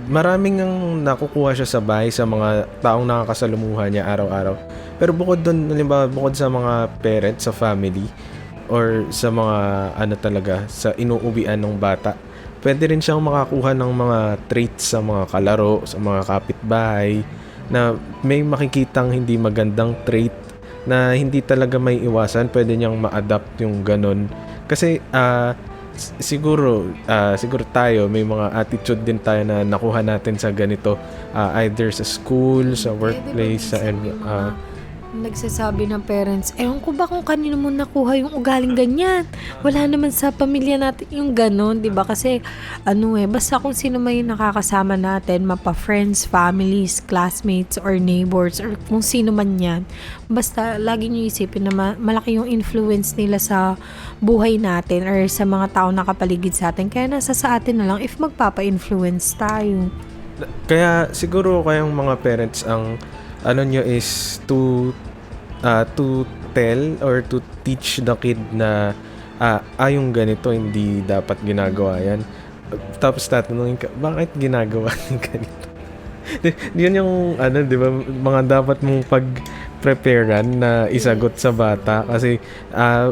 maraming ang nakukuha siya sa bahay sa mga taong nakakasalumuhan niya araw-araw. Pero bukod doon, halimbawa, bukod sa mga parents, sa family, or sa mga talaga, sa inuuwian ng bata, pwede rin siyang makakuha ng mga traits sa mga kalaro, sa mga kapitbahay, na may makikitang hindi magandang trait na hindi talaga may iwasan, pwede niyang ma-adapt yung ganun. Kasi, siguro tayo may mga attitude din tayo na nakuha natin sa ganito, either sa school, sa workplace, sa nagsasabi ng parents, ewan ko ba kung kanino mo nakuha yung ugaling ganyan. Wala naman sa pamilya natin yung ganon, di ba? Kasi, basta kung sino may nakakasama natin, mapa-friends, families, classmates, or neighbors, or kung sino man yan, basta lagi nyo isipin na malaki yung influence nila sa buhay natin or sa mga tao nakapaligid sa atin. Kaya nasa sa atin na lang if magpapa-influence tayo. Kaya, siguro kayong mga parents, ang nyo is to tell or to teach the kid na yung ganito hindi dapat ginagawa yan. Tapos tatanungin ka, bakit ginagawa ng ganito? Yun yung di ba, mga dapat mong preparean na isagot sa bata kasi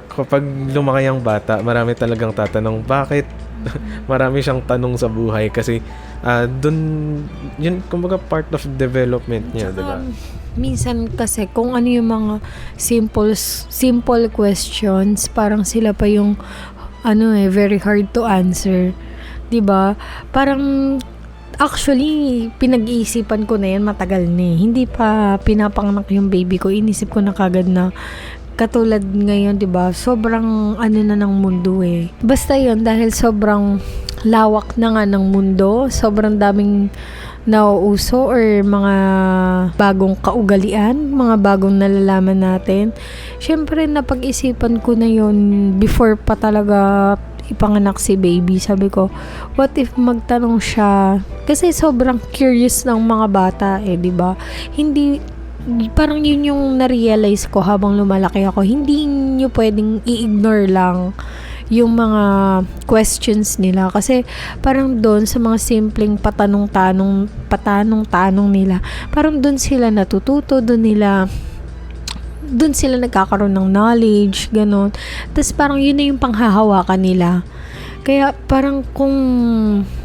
kapag lumaki ang bata, marami talagang tatanong bakit. Marami siyang tanong sa buhay kasi dun yun kumbaga part of development niya, di ba? Minsan kasi kung ano yung mga simple questions, parang sila pa yung very hard to answer. 'Di ba? Parang actually pinag-iisipan ko na yan matagal na eh. Hindi pa pinapanganak yung baby ko, inisip ko na kagad na katulad ngayon, 'di ba? Sobrang na ng mundo eh. Basta 'yon dahil sobrang lawak na nga ng mundo, sobrang daming nauuso or mga bagong kaugalian, mga bagong nalalaman natin. Syempre napag-isipan ko na 'yon before pa talaga ipanganak si baby. Sabi ko, what if magtanong siya? Kasi sobrang curious ng mga bata eh, 'di ba? Hindi parang yun yung na-realize ko habang lumalaki ako. Hindi nyo pwedeng i-ignore lang yung mga questions nila kasi parang doon sa mga simpleng patanong-tanong nila, parang doon sila natututo, doon sila nagkakaroon ng knowledge, ganun. Tapos parang yun na yung panghahawakan nila. Kaya parang kung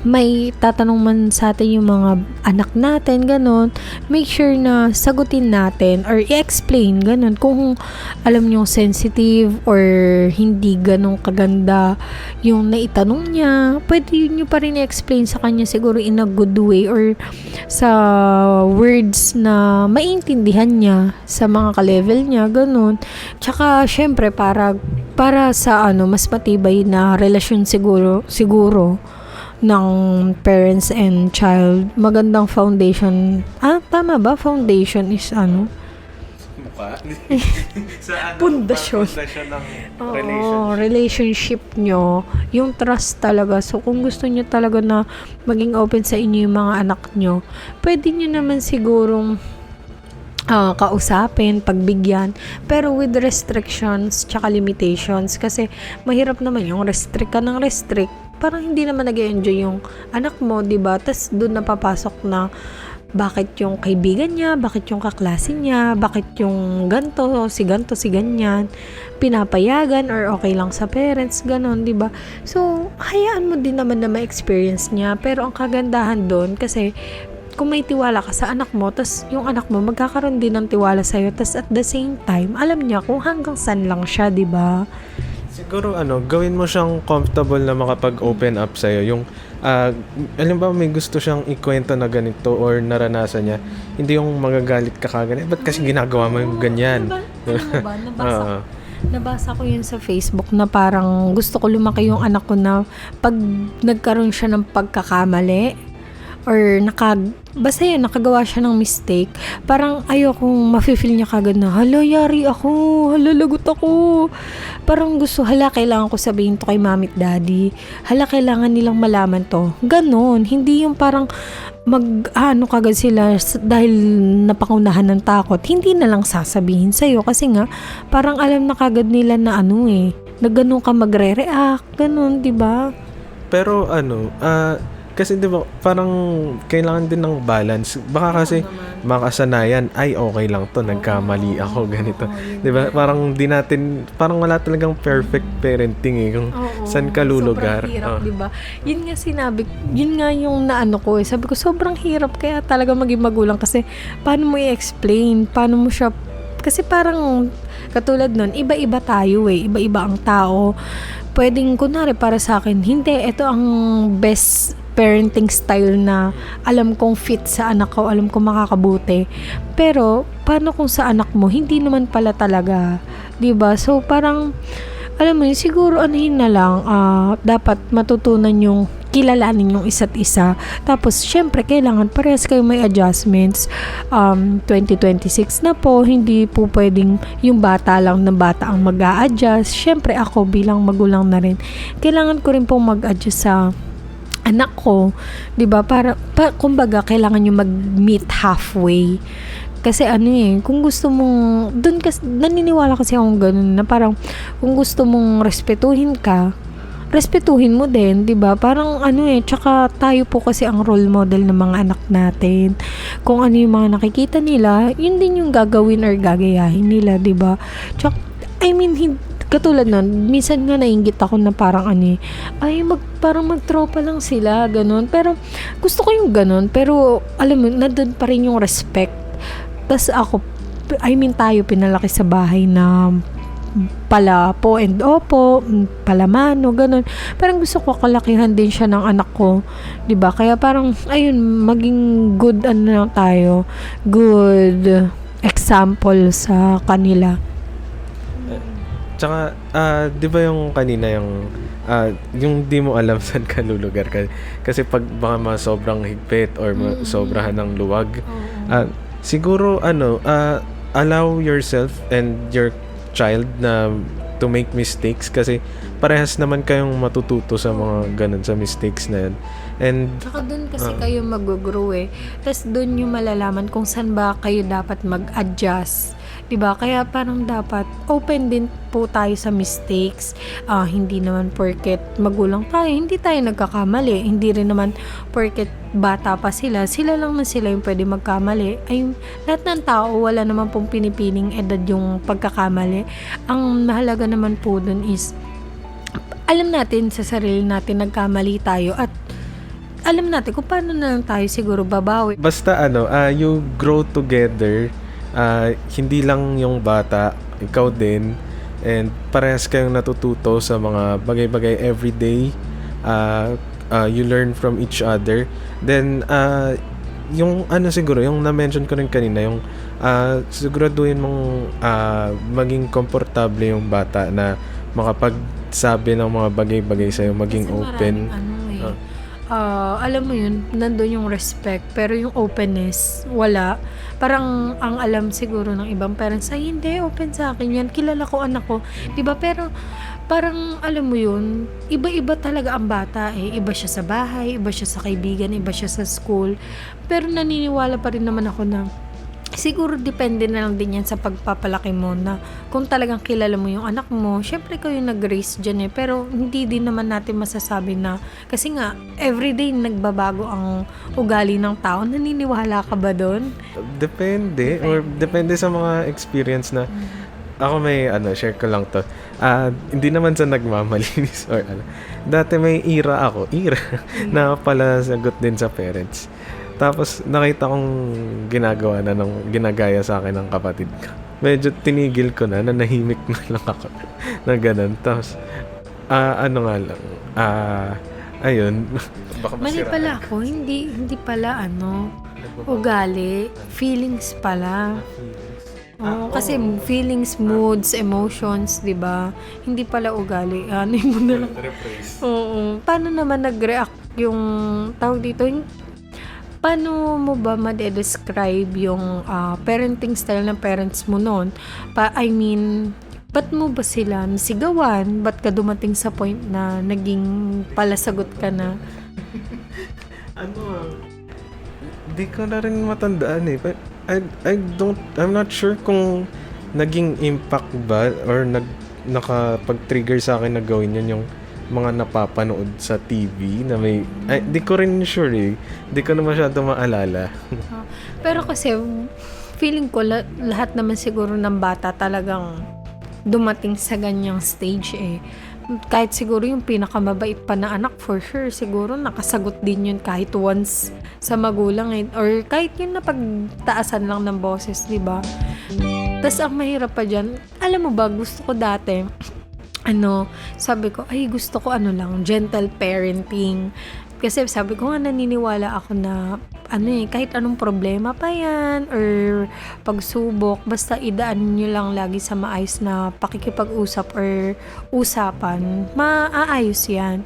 may tatanong man sa atin yung mga anak natin, ganun, make sure na sagutin natin or i-explain, ganun. Kung alam nyo sensitive or hindi ganun kaganda yung naitanong niya, pwede nyo pa rin i-explain sa kanya siguro in a good way or sa words na maintindihan niya sa mga ka-level niya, ganun. Tsaka, syempre, para sa mas matibay na relasyon siguro ng parents and child, magandang foundation. Tama ba? Foundation is pundasyon. ng relationship nyo, yung trust talaga. So, kung gusto nyo talaga na maging open sa inyo yung mga anak nyo, pwede nyo naman sigurong kausapin, pagbigyan, pero with restrictions tsaka limitations kasi mahirap naman yung restrict parang hindi naman nag-enjoy yung anak mo, diba? Tas doon napapasok na bakit yung kaibigan niya, bakit yung kaklase niya, bakit yung si ganyan, pinapayagan or okay lang sa parents, ganon, diba? So, hayaan mo din naman na ma-experience niya, pero ang kagandahan doon kasi kung may tiwala ka sa anak mo, tas yung anak mo magkakaroon din ng tiwala sa'yo, tas at the same time, alam niya kung hanggang saan lang siya, diba? Siguro gawin mo siyang comfortable na makapag-open up sa'yo. Yung, alam ba, may gusto siyang ikwento na ganito or naranasan niya, hindi yung magagalit ka kagad. Ba't kasi ginagawa mo yung ganyan? Nabasa ko yun sa Facebook na parang gusto ko lumaki yung anak ko na pag nagkaroon siya ng pagkakamali, or basta yun, nakagawa siya ng mistake, parang ayokong mafe-feel niya kagad na, hala, yari ako, hala, lagot ako. Parang kailangan ko sabihin to kay mami at daddy. Hala, kailangan nilang malaman to. Ganon, hindi yung parang kagad sila dahil napangunahan ng takot. Hindi na lang sasabihin sa'yo kasi nga, parang alam na kagad nila na na ganon ka magre-react, ganon, diba? Pero kasi di ba parang kailangan din ng balance. Baka kasi makasanayan, ay okay lang to, nagkamali ako, ganito. Di ba? Parang parang wala talagang perfect parenting eh, kung saan ka lulugar. Sobrang hirap, di ba? Yun nga yung naano ko eh. Sabi ko, sobrang hirap kaya talaga maging magulang kasi paano mo i-explain, paano mo siya, kasi parang katulad nun, iba-iba tayo eh, iba-iba ang tao. Pwedeng, kunwari para sa akin, hindi, ito ang best parenting style na alam kong fit sa anak ko, alam kong makakabuti. Pero, paano kung sa anak mo, hindi naman pala talaga, diba? So, parang, alam mo yun, siguro na lang, dapat matutunan yung kilalanin yung isa't isa. Tapos, syempre, kailangan parehas kayo may adjustments. 2026 na po, hindi po pwedeng yung bata lang ng bata ang mag-a-adjust. Syempre, ako bilang magulang na rin, kailangan ko rin pong mag-adjust sa anak ko, 'di ba? Para kumbaga kailangan niyo mag-meet halfway. Kasi kung gusto mong naniniwala kasi akong ganun na parang kung gusto mong respetuhin ka, respetuhin mo din, 'di ba? Parang tsaka tayo po kasi ang role model ng mga anak natin. Kung ano yung mga nakikita nila, yun din yung gagawin or gagayahin nila, 'di ba? Tsaka, katulad nun, minsan nga nainggit ako na parang parang magtropa lang sila, ganun. Pero, gusto ko yung ganun. Pero, alam mo, nandun pa rin yung respect. Tas tayo pinalaki sa bahay na pala po and opo, palamano, ganun. Parang gusto ko kalakihan din siya ng anak ko, 'di ba? Kaya parang maging good tayo, good example sa kanila. Tsaka, di ba yung kanina yung di mo alam saan ka lulugar ka. Kasi pag baka sobrang higpit or sobrahan ng luwag, siguro, allow yourself and your child na to make mistakes kasi parehas naman kayong matututo sa mga ganun, sa mistakes na yan. And Tsaka doon kasi kayo mag-grow Tapos doon yung malalaman kung saan ba kayo dapat mag-adjust. 'Di ba? Kaya parang dapat open din po tayo sa mistakes. Hindi naman porket magulang tayo, hindi tayo nagkakamali. Hindi rin naman porket bata pa sila lang na sila yung pwede magkamali. Lahat ng tao, wala naman pong pinipiling edad yung pagkakamali. Ang mahalaga naman po dun is alam natin sa sarili natin nagkamali tayo at alam natin kung paano na lang tayo siguro babawi. basta you grow together. Hindi lang yung bata, ikaw din, and parehas kayong natututo sa mga bagay-bagay everyday. You learn from each other. Then yung siguro, yung na-mention ko rin kanina, yung siguraduhin mong maging komportable yung bata na makapagsabi ng mga bagay-bagay sa'yo, maging Kasi open. Alam mo yun, nandun yung respect, pero yung openness, wala. Parang ang alam siguro ng ibang parents, hindi, open sa akin yan, kilala ko anak ko. Diba? Pero parang alam mo yun, iba-iba talaga ang bata Iba siya sa bahay, iba siya sa kaibigan, iba siya sa school. Pero naniniwala pa rin naman ako na siguro depende na lang din yan sa pagpapalaki mo na kung talagang kilala mo yung anak mo, syempre kayo nag-raise dyan pero hindi din naman natin masasabi na, kasi nga, everyday nagbabago ang ugali ng tao. Naniniwala ka ba doon? Depende. Or depende sa mga experience na ako may share ko lang to. Hindi naman sa nagmamalinis or Dati may ira na pala sagot din sa parents. Tapos nakita kong ginagaya sa akin ng kapatid ko. Medyo tinigil ko na nahimik na lang ako na ganun. Tapos ayun. Baka Mali masiraan pala ako, hindi pala ugali, feelings pala. Kasi feelings, moods, emotions, 'di ba? Hindi pala ugali. Mo na lang. Oo. Paano naman nag-react yung tawag dito? Paano mo ba ma-describe yung parenting style ng parents mo noon? Ba't mo ba sila nasigawan? Ba't ka dumating sa point na naging palasagot ka na? Di ko na rin matandaan But I'm not sure kung naging impact ba or nakapag-trigger sa akin na gawin yun yung mga napapanood sa TV na di ko rin sure di ko na masyado maalala. Pero kasi feeling ko lahat naman siguro ng bata talagang dumating sa ganyang stage kahit siguro yung pinakamabait pa na anak, for sure siguro nakasagot din yun kahit once sa magulang or kahit yung napagtaasan lang ng boses, di ba? Tas ang mahirap pa dyan, alam mo ba, gusto ko dati sabi ko, gusto ko gentle parenting. Kasi sabi ko nga, naniniwala ako na kahit anong problema pa yan or pagsubok, basta idaan nyo lang lagi sa maayos na pakikipag-usap or usapan, maaayos yan.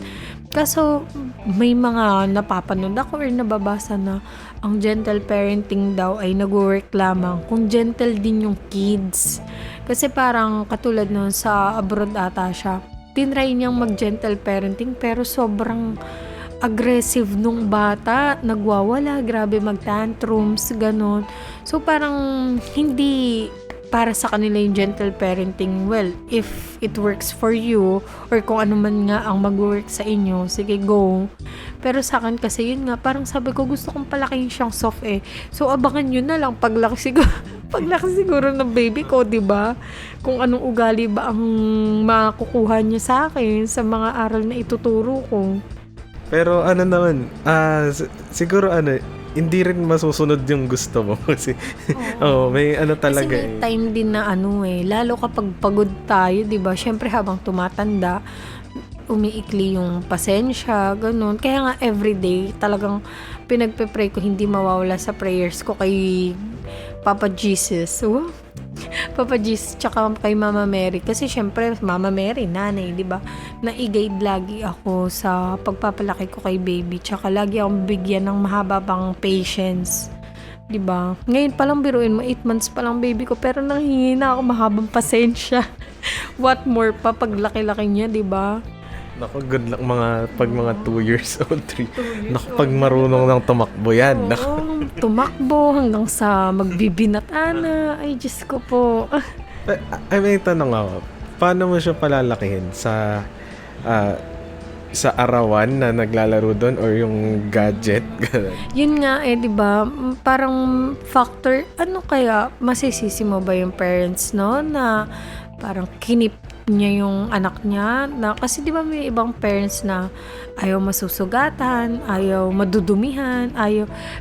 Kaso may mga napapanood ako or nababasa na ang gentle parenting daw ay nag-work lamang kung gentle din yung kids. Kasi parang katulad nun sa abroad ata siya, tinry niyang mag-gentle parenting pero sobrang aggressive nung bata, nagwawala, grabe mag-tantrums, ganon. So parang hindi para sa kanila yung gentle parenting, well, if it works for you, or kung ano man nga ang mag-work sa inyo, sige, go. Pero sa akin kasi, yun nga, parang sabi ko, gusto kong palakihin siyang soft So, abangan nyo na lang paglaki siguro ng baby ko, di ba? Kung anong ugali ba ang makukuha niya sa akin sa mga aral na ituturo ko. Pero ano naman, siguro hindi rin masusunod yung gusto mo kasi may talaga Kasi may time din na lalo kapag pagod tayo, 'di ba? Syempre habang tumatanda, umiikli yung pasensya, ganun. Kaya nga everyday talagang pinagpe-pray ko, hindi mawawala sa prayers ko kay Papa Jesus. Papa Jesus tsaka kay Mama Mary, kasi syempre Mama Mary, nanay, 'di ba? Na-guide lagi ako sa pagpapalaki ko kay baby, tsaka lagi akong bigyan ng mahaba pang patience, 'di ba? Ngayon pa lang, biruin mo, 8 months pa lang baby ko, pero nanghihingi na ako mahabang pasensya. What more pa pag laki-laki niya, 'di ba? Naku, good luck pag mga 2 years old, 3. Naku, pag marunong lang tumakbo yan. Oo, tumakbo hanggang sa magbibinat-ana. Ay, Diyos ko po. May tanong ako. Paano mo siya palalakihin? Sa arawan na naglalaro doon or yung gadget? Yun nga 'di ba? Parang factor, ano kaya masisisi mo ba yung parents, no? Na parang kinip niya yung anak niya, na kasi 'di ba may ibang parents na ayaw masusugatan, ayaw madudumihan,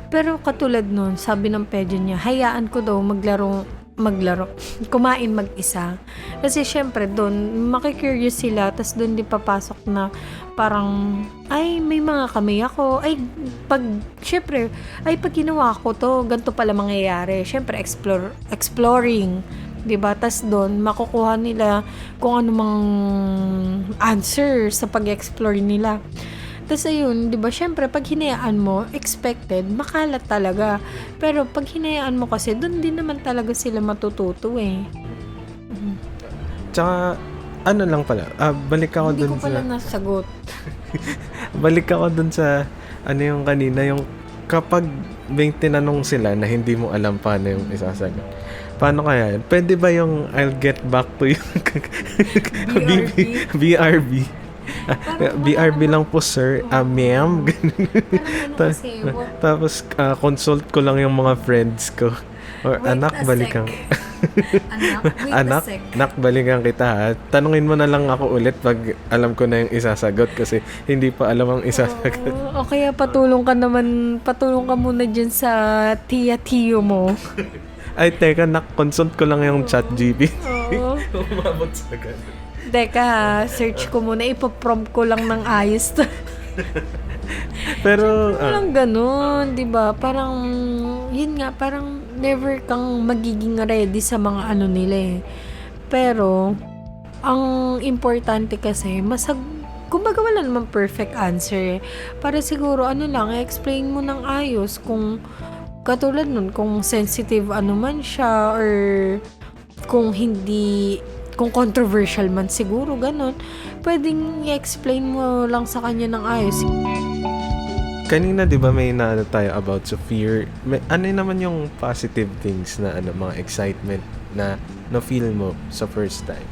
pero katulad nun, sabi ng pedyo niya, hayaan ko daw maglaro, kumain mag-isa. Kasi syempre doon, makikurious sila, tas doon din papasok na parang, ay, may mga kamay ako, pag ginawa ko to, ganito pala mangyayari. Syempre, exploring, 'di ba? Tas doon makukuha nila kung ano mang answer sa pag-explore nila. Tas ayun, 'di ba? Syempre pag hinayaan mo, expected makalat talaga. Pero pag hinayaan mo kasi, doon din naman talaga sila matututo Tsaka, ano lang pala, balik ako Hindi dun ko pala nasagot. balik ako dun sa, yung kanina, yung kapag may tinanong sila na hindi mo alam paano yung isasagot. Paano kaya yun? Pwede ba yung I'll get back to you? BRB. BRB lang po, sir. Ma'am. Tapos, consult ko lang yung mga friends ko. Or, anak, balikan. Anak, balikan kita, ha? Tanungin mo na lang ako ulit pag alam ko na yung isasagot kasi hindi pa alam ang isasagot. O kaya patulong ka muna dyan sa tiyo mo. Ay, teka, consult ko lang yung chat GPT. Oo. Umabot sa ganun. Teka ha, search ko muna, ipoprompt ko lang ng ayos to. Pero, Parang ganun, di ba? Parang, yun nga, parang never kang magiging ready sa mga nila Pero, ang importante kasi, kumbaga wala naman perfect answer Para siguro, explain mo ng ayos kung, katulad nun, kung sensitive man siya, or kung controversial man siguro, ganun. Pwedeng i-explain mo lang sa kanya ng ayos. Kanina, di ba, may tayo about sa fear. Ano naman yung positive things na mga excitement na na-feel mo sa first time?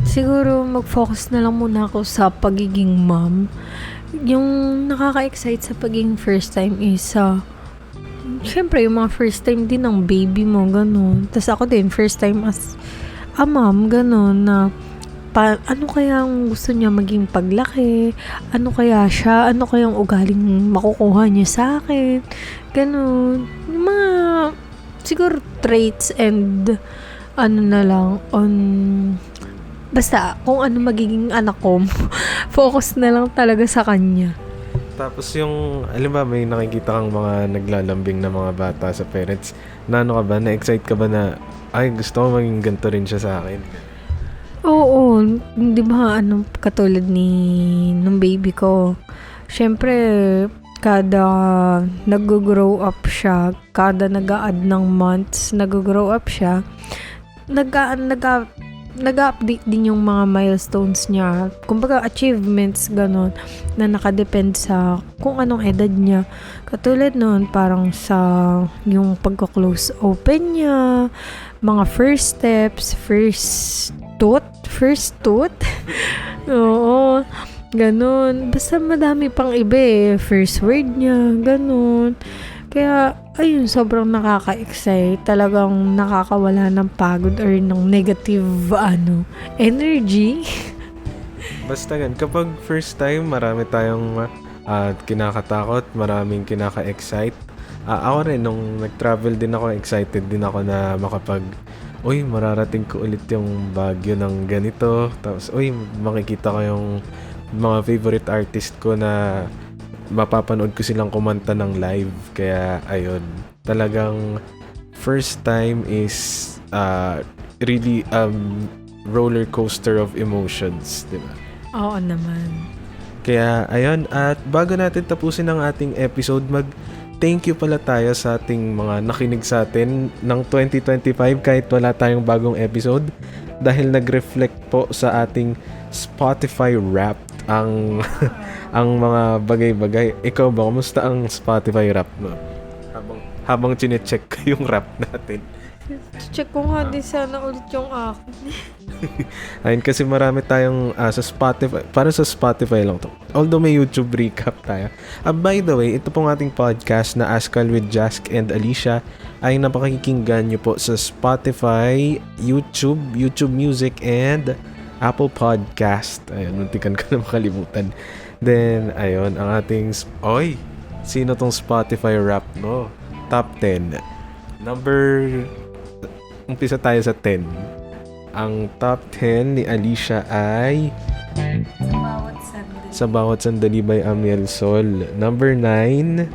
Siguro, mag-focus na lang muna ako sa pagiging mom. Yung nakaka-excite sa pagiging first time is, syempre, yung mga first time din ng baby mo, ganun. Tapos ako din, first time as a mom, ganun, na ano kaya ang gusto niya maging paglaki, ano kaya siya, ano kaya ang ugaling makukuha niya sa akin, ganun. Yung mga, siguro, traits and, na lang, basta, kung ano magiging anak ko, focus na lang talaga sa kanya. Tapos yung, alam ba, may nakikita kang mga naglalambing na mga bata sa parents, na ka ba, na-excite ka ba na, ay, gusto ko maging ganito rin siya sa akin? Oo, di ba, katulad nung baby ko, syempre, kada nag-grow up siya, kada nag-a-add ng months, nag-grow up siya, nag-update din yung mga milestones niya. Kumbaga, achievements, ganun, na nakadepend sa kung anong edad niya. Katulad nun, parang sa yung pagko-close open niya, mga first steps, first tooth. Oo, ganun. Basta madami pang iba eh. First word niya, ganun. Kaya, ayun, sobrang nakaka-excite. Talagang nakakawala ng pagod or ng negative, energy. Basta gan, kapag first time, marami tayong kinakatakot, maraming kinaka-excite. Ako rin, nung nag-travel din ako, excited din ako na uy, mararating ko ulit yung Baguio ng ganito. Tapos, uy, makikita ko yung mga favorite artist ko na mapapanood ko silang kumanta ng live. Kaya, ayun. Talagang first time is really roller coaster of emotions, di ba? Oo naman. Kaya, ayun. At bago natin tapusin ang ating episode, thank you pala tayo sa ating mga nakinig sa atin ng 2025 kahit wala tayong bagong episode dahil nag-reflect po sa ating Spotify Wrapped ang mga bagay-bagay. Ikaw ba, kumusta ang Spotify Wrapped mo? Habang chine-check ko yung rap natin. Check ko nga din sana ulit yung akin. Ayun, kasi marami tayong sa Spotify, para sa Spotify lang to. Although may YouTube recap tayo. By the way, ito pong ating podcast na Askal with Jask and Alicia ay napakikinggan nyo po sa Spotify, YouTube Music, and Apple Podcast. Ayun, muntikan ko na makalimutan. Then, ayun, ang ating... sino tong Spotify rap mo? Top 10. Umpisa tayo sa 10. Ang top 10 ni Alicia ay Sa Bawat Sandali by Amiel Sol. Number 9,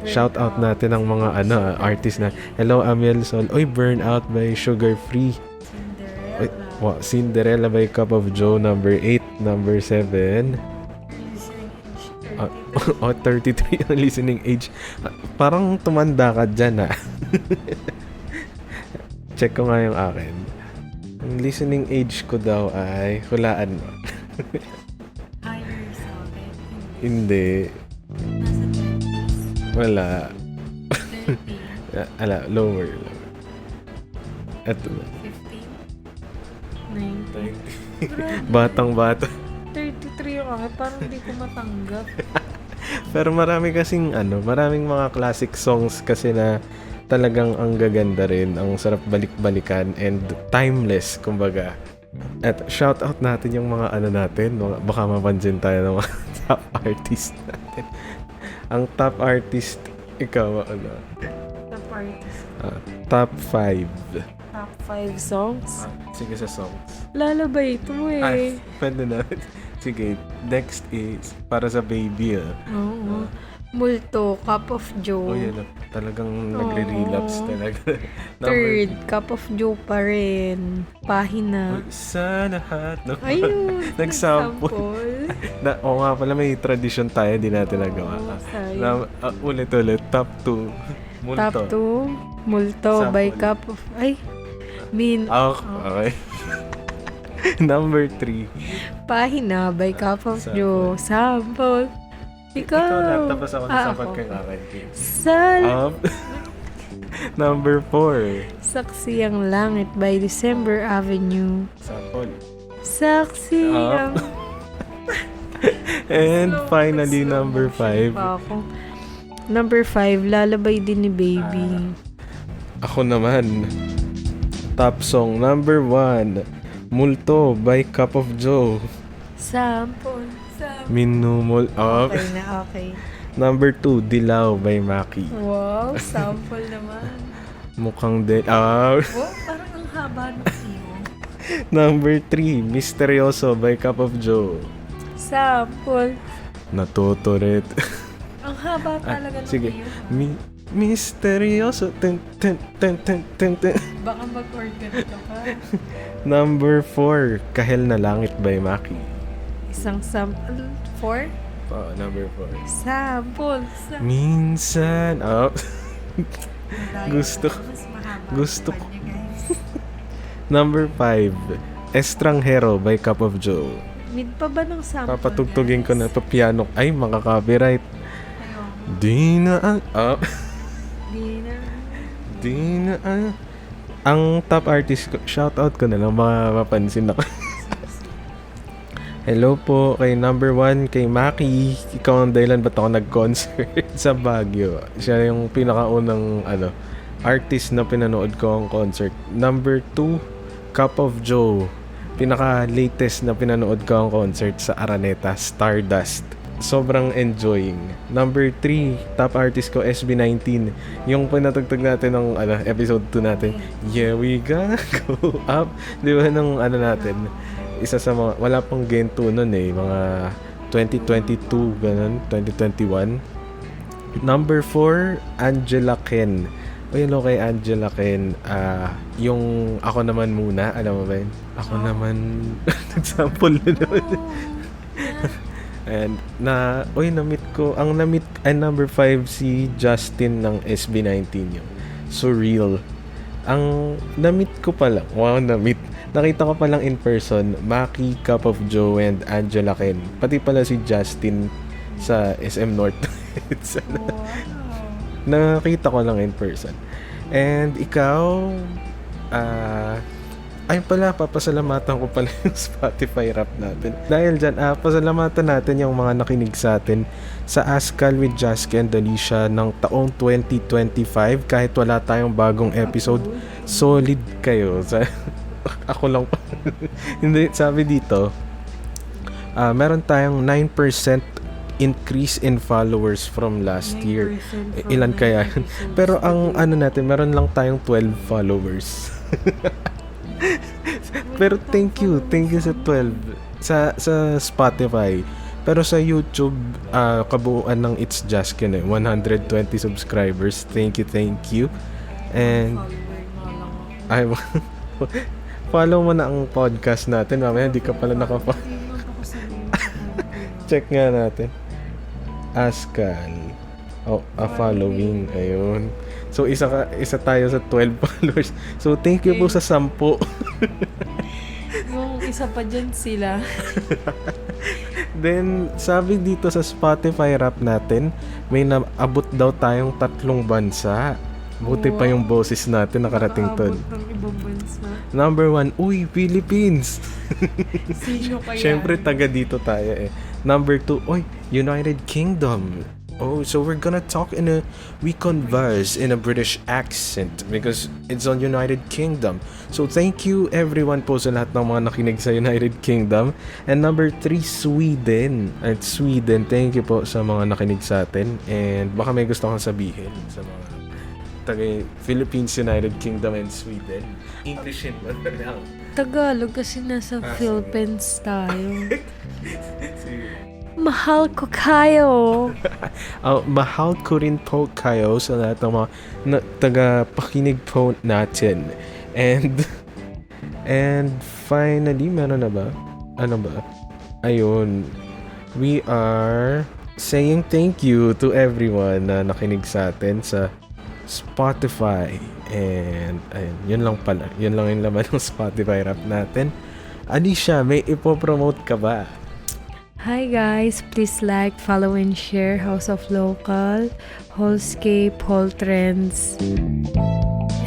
shout out natin ang mga artist na Hello Amiel Sol. Burnout by Sugar Free. Cinderella by Cup of Joe. Number 8. Number 7, 33 ang listening age. Parang tumanda ka dyan Check ko nga yung akin. Ang listening age ko daw ay, hulaan mo. Higher sa akin. Hindi. Nasa 20s. Wala. 30. Lower. Eto. 15. 90. Batang-bata. 33 yung akin. Parang hindi ko matanggap. Pero maraming mga classic songs kasi na talagang ang gaganda rin, ang sarap balik-balikan and timeless, kumbaga. At shout out natin yung mga natin, baka mapansin tayo ng mga top artist natin. Ang top artist, ikaw Top artist. Top 5. Top 5 songs? Sige sa songs. Lalabay ito Pwede na. Sige, next is para sa baby Oo. Multo, Cup of Joe. yan talagang nagre-relapse talaga. Third, Cup of Joe pa rin. Pahina. Sa lahat. Ayun, Nagsample. Oo nga pala, may tradition tayo, di natin nagawa. Sayang. Ulit-ulit, top 2. Multo. Top 2, Multo by Sample. Cup of... Okay. Number 3. Pahina by Cup of Sample. Joe. Sample. Ikaw na, Ikaw. tapos ako nasapat Ako. kay akin. Sal. Number 4. Saksi ang Langit by December Avenue. Sample. Saksi ang... And Slow finally, motion number 5. pa ako. Number 5, Lalabay din ni Baby. Ako naman. Top song number 1. Multo by Cup of Joe. Sample. Minumol up. Okay na, okay. Number 2, Dilaw by Maki. Wow, sample naman. Mukhang wow. Oh, parang ang haba ng iyo. Number 3, Misteryoso by Cup of Joe. Sample. Natuturit. Ang haba talaga ng Sige. iyo. Misteryoso. Ten, ten, ten, ten, ten, ten. Baka mag-organ ka pa. Number 4, Kahel na Langit by Maki. Isang sample. 4? Number 4. Sample. Minsan. Gusto ko. Mas mahaba. Gusto ko. Guys. Number 5, Estranghero by Cup of Joe. Need pa ba ng sample? Papatugtugin ko na guys? to piano. Ay, mga copyright. Di na Di na. Di na ang top artist ko, shoutout ko na lang, mapapansin ako. Hello po kay number 1, kay Maki. Ikaw ang dahilan ba't ako nag-concert sa Baguio. Siya yung pinakaunang artist na pinanood ko ang concert. Number 2, Cup of Joe. Pinaka-latest na pinanood ko ang concert sa Araneta, Stardust. Sobrang enjoying. Number 3, top artist ko, SB19. Yung pinatugtog natin ng episode 2 natin. Yeah, we gonna go up. Di ba nung natin? Isa sa mga, wala pang Gen 2 nun mga 2022, ganun, 2021. Number 4, Angela Ken. O yun kay Angela Ken, yung Ako Naman Muna, alam mo ba yun? Ako Naman, nag-sample na naman. And na-meet ko, number 5 si Justin ng SB19 yung Surreal. Ang na-meet ko pa lang, nakita ko pa lang in person, Maki, Cup of Joe, and Angela Ken. Pati pala si Justin sa SM North. Nakita ko lang in person. And ikaw, ayun pala, papasalamatan ko pala yung Spotify rap natin. Dahil dyan, pasalamatan natin yung mga nakinig sa atin sa Askal with Jaske and Alicia ng taong 2025. Kahit wala tayong bagong episode, solid kayo. Ako lang pa. Hindi, sabi dito, meron tayong 9% increase in followers from last year. Ilan kaya yun? Pero ang natin, meron lang tayong 12 followers. Pero thank you sa 12 sa Spotify. Pero sa YouTube, kabuuan ng It's Jaske 120 subscribers. Thank you. And follow mo na ang podcast natin. Mamaya hindi ka pala check nga natin. Askal. Following. Ayun. So, isa tayo sa 12 followers. So, thank you po sa 10. Yung isa pa dyan sila. Then, sabi dito sa Spotify rap natin, may naabot daw tayong 3 bansa. Buti pa yung boses natin nakarating to. Nakaabot ng ibang bansa. Number 1, Philippines! Sino kaya? Siyempre, taga dito tayo Number 2, United Kingdom. So we're gonna talk we converse in a British accent because it's on United Kingdom. So thank you everyone po sa lahat ng mga nakinig sa United Kingdom. And number 3, Sweden. At Sweden, thank you po sa mga nakinig sa atin. And baka may gusto kang sabihin sa mga taga Philippines, United Kingdom, and Sweden. Englishin mo na lang. Tagalog kasi nasa Philippines tayo. Mahal ko kayo. Mahal ko rin po kayo sa lahat ng mga taga-pakinig po natin. And finally, meron na ba? Ano ba? Ayun. We are saying thank you to everyone na nakinig sa atin sa Spotify. And ayun, yun lang pala. Yun lang yung laman ng Spotify rap natin. Alicia, may ipopromote ka ba? Hi guys, please like, follow, and share House of Local, Hallscape, Hall Trends,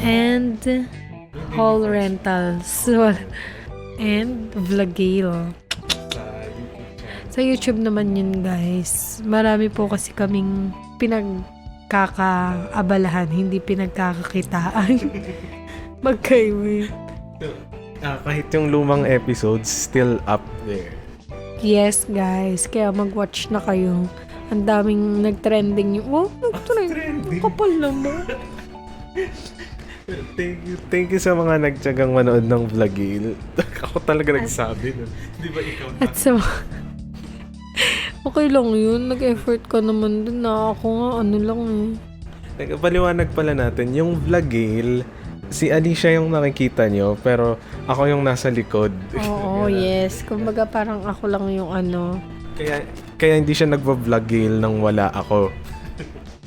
and Hall Rentals, and Vlogale. Sa YouTube naman yun guys. Marami po kasi kaming pinagkakaabalahan, hindi pinagkakakitaan. Magkaiwi. Kahit yung lumang episodes, still up there. Yes, guys. Kaya mag-watch na kayo. Ang daming nag-trending yung... nag-trending. Kapal naman. Thank you sa mga nagtiyagang manood ng Vlogale. Ako talaga nagsabi. Di ba ikaw na? At sa... okay lang yun. Nag-effort ka naman dun na ako nga. Ano lang Paliwanag pala natin. Yung Vlogale, si Alicia yung nakikita nyo, pero ako yung nasa likod. Oo, yes. Kumbaga parang ako lang yung Kaya hindi siya nagva-vlogale nang wala ako.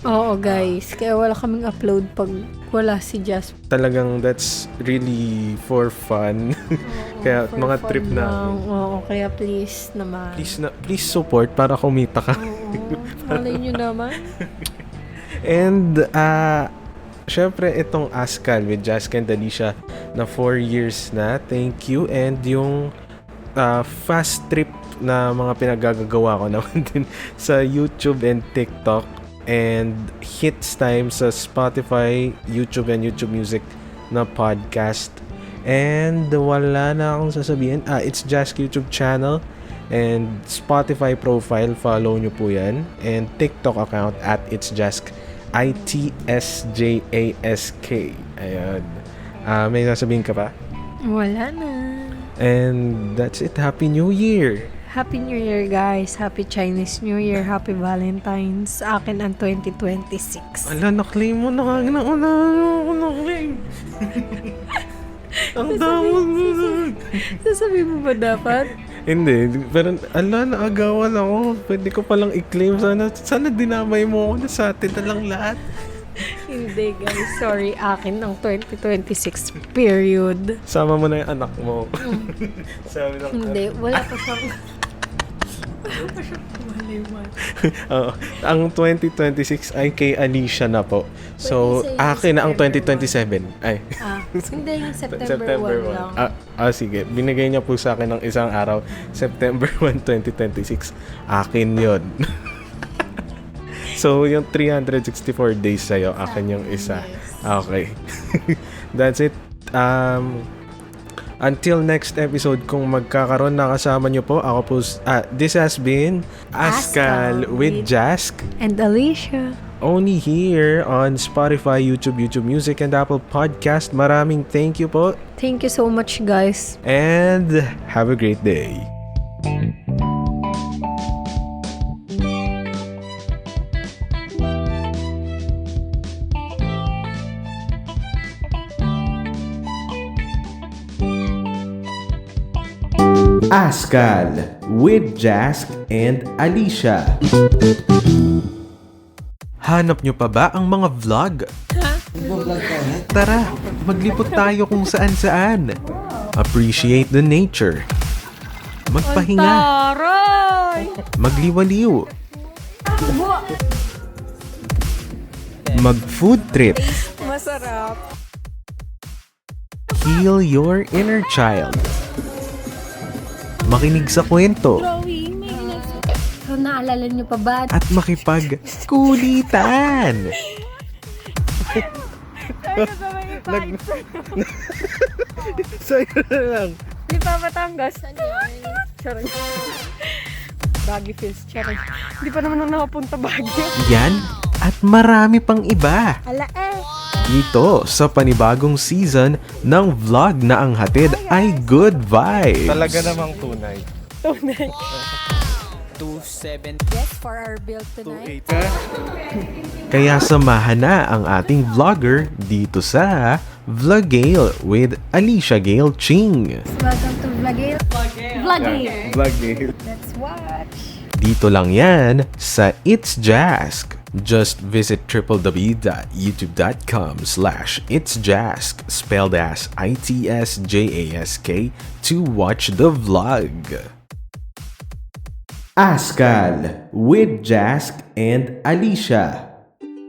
Oo, guys. Kaya wala kaming upload pag wala si Jasper. Talagang that's really for fun. Kaya For mga fun trip lang. namin. Oo, kaya please naman. Please support para kumita ka. Oo, malay nyo naman. And, syempre, itong Askal with Jask and Alicia na 4 years na. Thank you. And yung fast trip na mga pinagagagawa ko naman din sa YouTube and TikTok. And hits time sa Spotify, YouTube, and YouTube Music na podcast. And wala na akong sasabihin. It's Jask YouTube channel. And Spotify profile, follow nyo po yan. And TikTok account at It's Jask. ITSJASK. Ayan. May sasabihin ka pa? Wala na. And that's it. Happy New Year! Happy New Year, guys. Happy Chinese New Year. Happy Valentine's. Sa akin ang 2026. Ala, na-claim mo na. Na-claim. Ang damo mo. Sasabihin mo ba dapat? Hindi. Pero, ala, naagawan ako. Pwede ko palang i-claim. Sana dinamay mo ako na sa atin na lang lahat. Hindi, guys. Sorry. Akin ang 2026 period. Sama mo na yung anak mo. Sabi ng Hindi. Wala pa siyang... Wala pa siyang kumaliwan. Oo. Ang 2026 ay kay Alicia na po. So, Pwede sa akin na ang September 2027. Ay. Hindi. Yung September 1 lang. Sige. Binigay niya po sa akin ng isang araw. September 1, 2026. Akin yun. So, yung 364 days sa'yo, akin yung isa. Okay. That's it. Until next episode, kung magkakaroon na kasama nyo po, ako po, this has been Askal with Jask. And Alicia. Only here on Spotify, YouTube Music, and Apple Podcast. Maraming thank you po. Thank you so much, guys. And have a great day. Askal with Jask and Alicia. Hanap nyo pa ba ang mga vlog? Tara, maglipot tayo kung saan-saan. Appreciate the nature. Magpahinga. Taray! Magliwaliw. Mag-food trip. Masarap. Heal your inner child. Makinig sa kwento. So, naalala niyo pa ba? At makipag-kulitan. Sa'yo na lang. Di pa Batangas. Charot. Baguio Hills. Charot. Di pa naman ako nakapunta Baguio. Yan at marami pang iba. Ala Dito sa panibagong season ng vlog na ang hatid ay good vibes. Talaga namang tunay. Tunay. 27. Yes, for our build tonight. Kaya samahan na ang ating vlogger dito sa Vlogale with Alicia Gale Ching. Welcome to Vlogale. Vlog. Let's watch. Dito lang yan sa It's Jask. Just visit www.youtube.com/itsjask spelled as ITSJASK to watch the vlog. Askal with Jask and Alicia.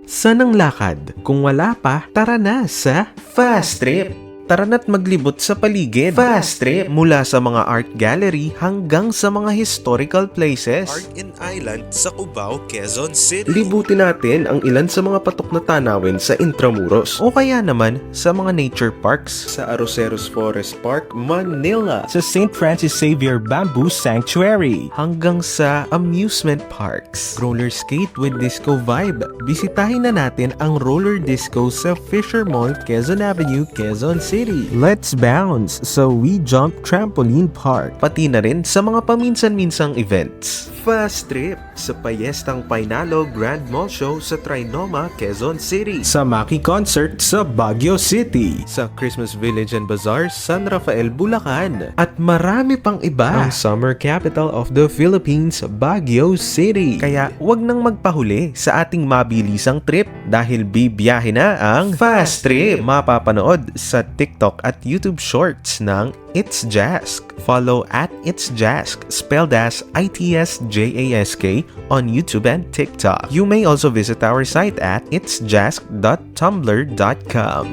Saan ang lakad? Kung wala pa, tara na sa Fast Trip. Tara na't maglibot sa paligid. Fast Trip mula sa mga art gallery hanggang sa mga historical places. Park and Island sa Cubao, Quezon City. Libutin natin ang ilan sa mga patok na tanawin sa Intramuros o kaya naman sa mga nature parks sa Arroceros Forest Park, Manila, sa St. Francis Xavier Bamboo Sanctuary, hanggang sa amusement parks. Roller skate with disco vibe. Bisitahin na natin ang roller disco sa Fisher Mall, Quezon Avenue, Quezon City. Let's bounce sa We Jump Trampoline Park, pati na rin sa mga paminsan-minsang events. Fast Trip sa Payestang Painalo Grand Mall Show sa Trinoma, Quezon City. Sa Maki Concert sa Baguio City. Sa Christmas Village and Bazaar, San Rafael, Bulacan. At marami pang iba. Ang summer capital of the Philippines, Baguio City. Kaya wag nang magpahuli sa ating mabilisang trip dahil bibiyahe na ang Fast Trip. Mapapanood sa TikTok at YouTube Shorts ng It's Jask. Follow at It's Jask, spelled as ITSJASK, on YouTube and TikTok. You may also visit our site at itsjask.tumblr.com.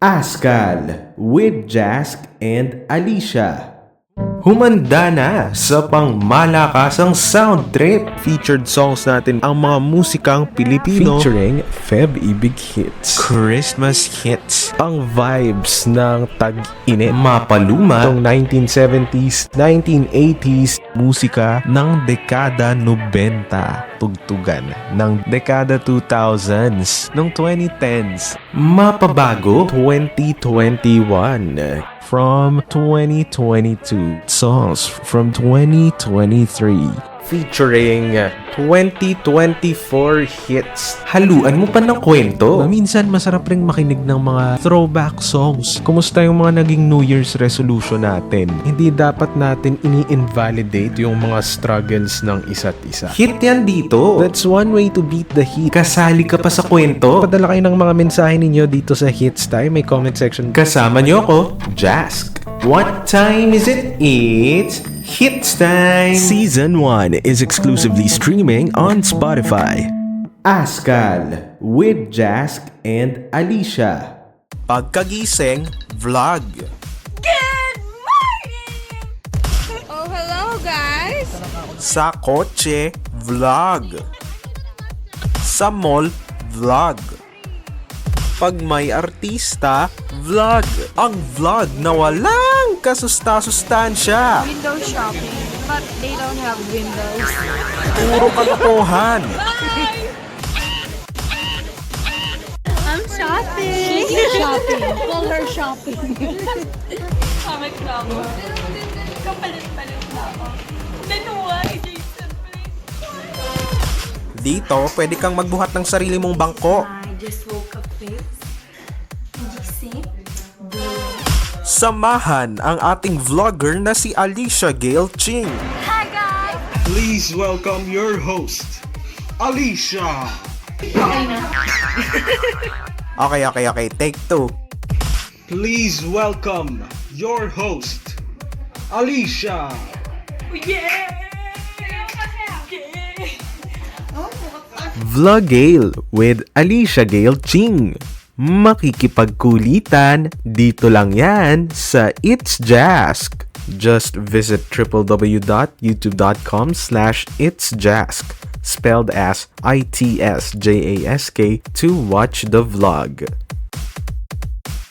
Askal with Jask and Alicia. Humanda na sa pangmalakasang sound trip. Featured songs natin ang mga musikang Pilipino featuring Feb Ibig hits. Christmas hits. Ang vibes ng tag-init. Mapaluma. Itong 1970s, 1980s, musika ng dekada 90. Tugtugan ng dekada 2000s, ng 2010s. Mapabago. 2021. From 2022. Songs from 2023. Featuring 2024 hits. Haluan mo pa ng kwento. Minsan masarap ring makinig ng mga throwback songs. Kumusta yung mga naging New Year's resolution natin? Hindi dapat natin ini-invalidate yung mga struggles ng isa't isa. Hit yan dito. That's one way to beat the heat. Kasali ka pa sa kwento. Padala kayo ng mga mensahe ninyo dito sa Hits Time. May comment section. Kasama niyo ako, Jask. What time is it? It's Hits Time. Season 1 is exclusively streaming on Spotify. Askal with Jask and Alicia. Pagkagising, vlog. Good morning! Oh, hello guys! Sa kotse, vlog. Sa mall, vlog. Pag may artista, vlog. Ang vlog na walang kasusta-sustansya. Window shopping, but they don't have windows. Puro kalokohan. I'm shopping! She's shopping. Call her shopping. Comic drama. Kapalit-palit na ako. Then why, Jason? Dito, pwede kang magbuhat ng sarili mong bangko. I just woke up, babes. Did you see? Samahan ang ating vlogger na si Alicia Gail Ching. Hi guys! Please welcome your host, Alicia. Okay, take 2. Please welcome your host, Alicia. Vlogale with Alicia Gail Ching. Makikipagkulitan dito lang yan sa It's Jask. Just visit www.youtube.com/itsjask, spelled as ITSJASK, to watch the vlog.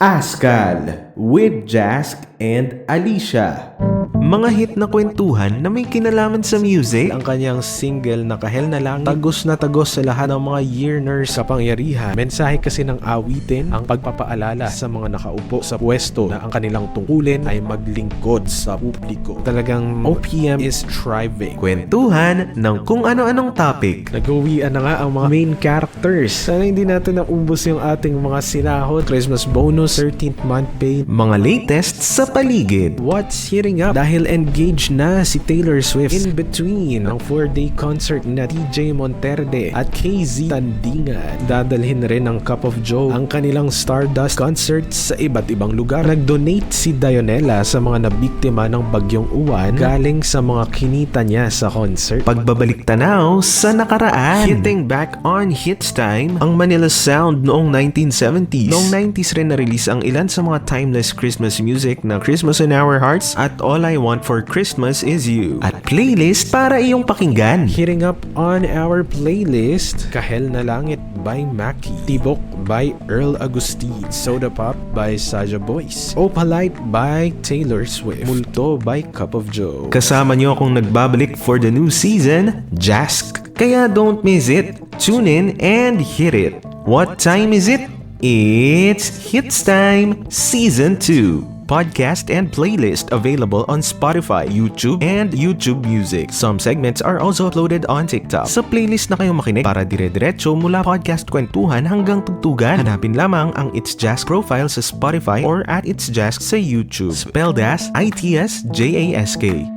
Askal with Jask and Alicia. Mga hit na kwentuhan na may kinalaman sa music. Ang kanyang single na Kahel na Langit, tagos na tagos sa lahat ng mga yearners sa pangyarihan. Mensahe kasi ng awitin ang pagpapaalala sa mga nakaupo sa pwesto na ang kanilang tungkulin ay maglingkod sa publiko. Talagang OPM is thriving. Kwentuhan ng kung ano-anong topic. Nag-uwian na nga ang mga main characters. Sana hindi natin naubos yung ating mga sinahod, Christmas bonus, 13th month pay, Mga latest sa paligid. what's heating up dahil engaged na si Taylor Swift. In between ang 4-day concert na TJ Monterde at KZ Tandingan. Dadalhin rin ng Cup of Joe ang kanilang Stardust concert sa iba't ibang lugar. Nag-donate si Dionela sa mga nabiktima ng bagyong uwan galing sa mga kinita niya sa concert. Pagbabalik tanaw sa nakaraan. Hitting back on Hits Time, ang Manila Sound noong 1970s. Noong 90s rin na-release ang ilan sa mga timeless Christmas music na Christmas in Our Hearts at All I Want for Christmas Is You. At playlist para iyong pakinggan. Hitting up on our playlist, Kahel na Langit by Maki, Tibok by Earl Agustin, Soda Pop by Saja Boys, Opalite by Taylor Swift, Multo by Cup of Joe. Kasama niyo akong nagbabalik for the new season, Jask. Kaya don't miss it. Tune in and hit it. What time is it? It's Hits Time Season 2. podcast and playlist available on Spotify, YouTube, and YouTube Music. Some segments are also uploaded on TikTok. Sa playlist na kayo makinig para dire-diretso mula podcast kwentuhan hanggang tugtugan, hanapin lamang ang It's Jask profile sa Spotify or at It's Jask sa YouTube. Spelled as ITSJASK.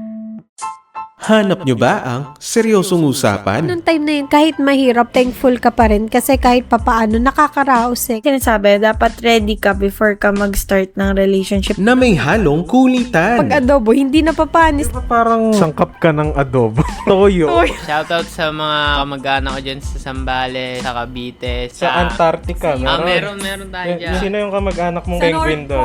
Hanap nyo ba ang seryosong usapan? Noong time na yun, kahit mahirap, thankful ka pa rin kasi kahit papaano nakakaraos eh. Sinasabi, dapat ready ka before ka mag-start ng relationship. Na may halong kulitan. Pag adobo, hindi na papanis. Parang sangkap ka ng adobo. Toyo. Shoutout sa mga kamag-anak ko dyan sa Sambales, sa Cavite, Sa Antarctica, meron tayo dyan. Sino yung kamag-anak mong penguin doon?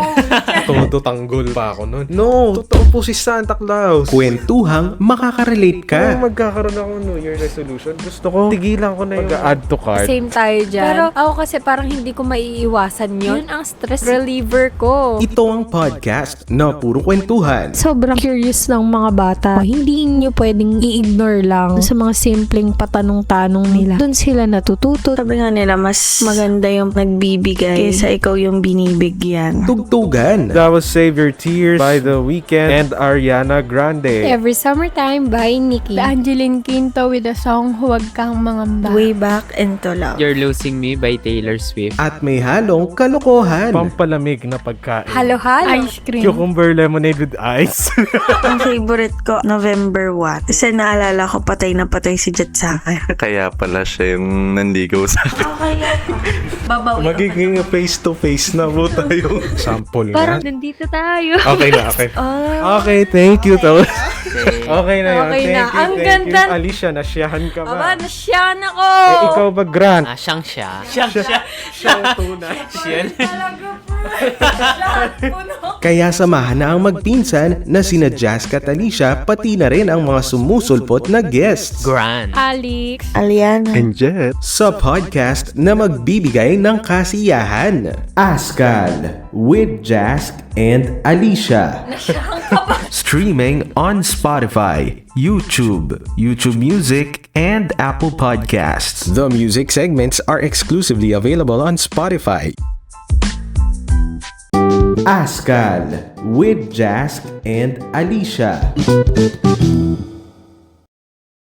Todo tanggol pa ako noon. No, totoo po si Santa Claus. Kwentuhang makaka-relate ka. Kung magkakaroon ako New Year resolution, gusto ko tigilan ko na yung mag-add to cart. Same tayo dyan. Pero ako kasi parang hindi ko maiiwasan yun. Yun ang stress reliever ko. Ito ang podcast na puro kwentuhan. Sobrang curious ng mga bata. Hindi nyo pwedeng i-ignore lang sa mga simpleng patanong-tanong nila. Doon sila natututo. Sabi nga nila, mas maganda yung nagbibigay kaysa ikaw yung binibigyan. Tugtugan. That was Save Your Tears by The Weeknd and Ariana Grande. Every Summertime by Nicki. Angeline Quinto with the song Huwag Kang Mangamba. Way back into love. You're Losing Me by Taylor Swift. At may halong kalokohan. Pampalamig na pagkain. Halo-halo. Ice cream. Cucumber lemonade with ice. Ang favorite ko, November 1. Kasi naalala ko, patay na patay si Jet sa akin. Kaya pala siya yung nanligaw sa akin. Kaya babawi. Magiging face-to-face na po tayo. Sample Parang nga. nandito tayo. Okay na, okay. Oh, Okay, thank you. Okay na yun. Okay Thank na. you, Ang thank ganda. you. Alicia, nasyahan ka ba? Aba, nasyan ako! Ikaw ba, Grant? Siyang siya. Siyang tunay. Kaya samahan na ang magpinsan na sina Jask at Alicia, pati na rin ang mga sumusulpot na guests Grand. Alex. Aliana. And Jet. sa podcast na magbibigay ng kasiyahan. Askal with Jask and Alicia. Streaming on Spotify, YouTube, YouTube Music, and Apple Podcasts. The music segments are exclusively available on Spotify. Askal with Jask and Alicia.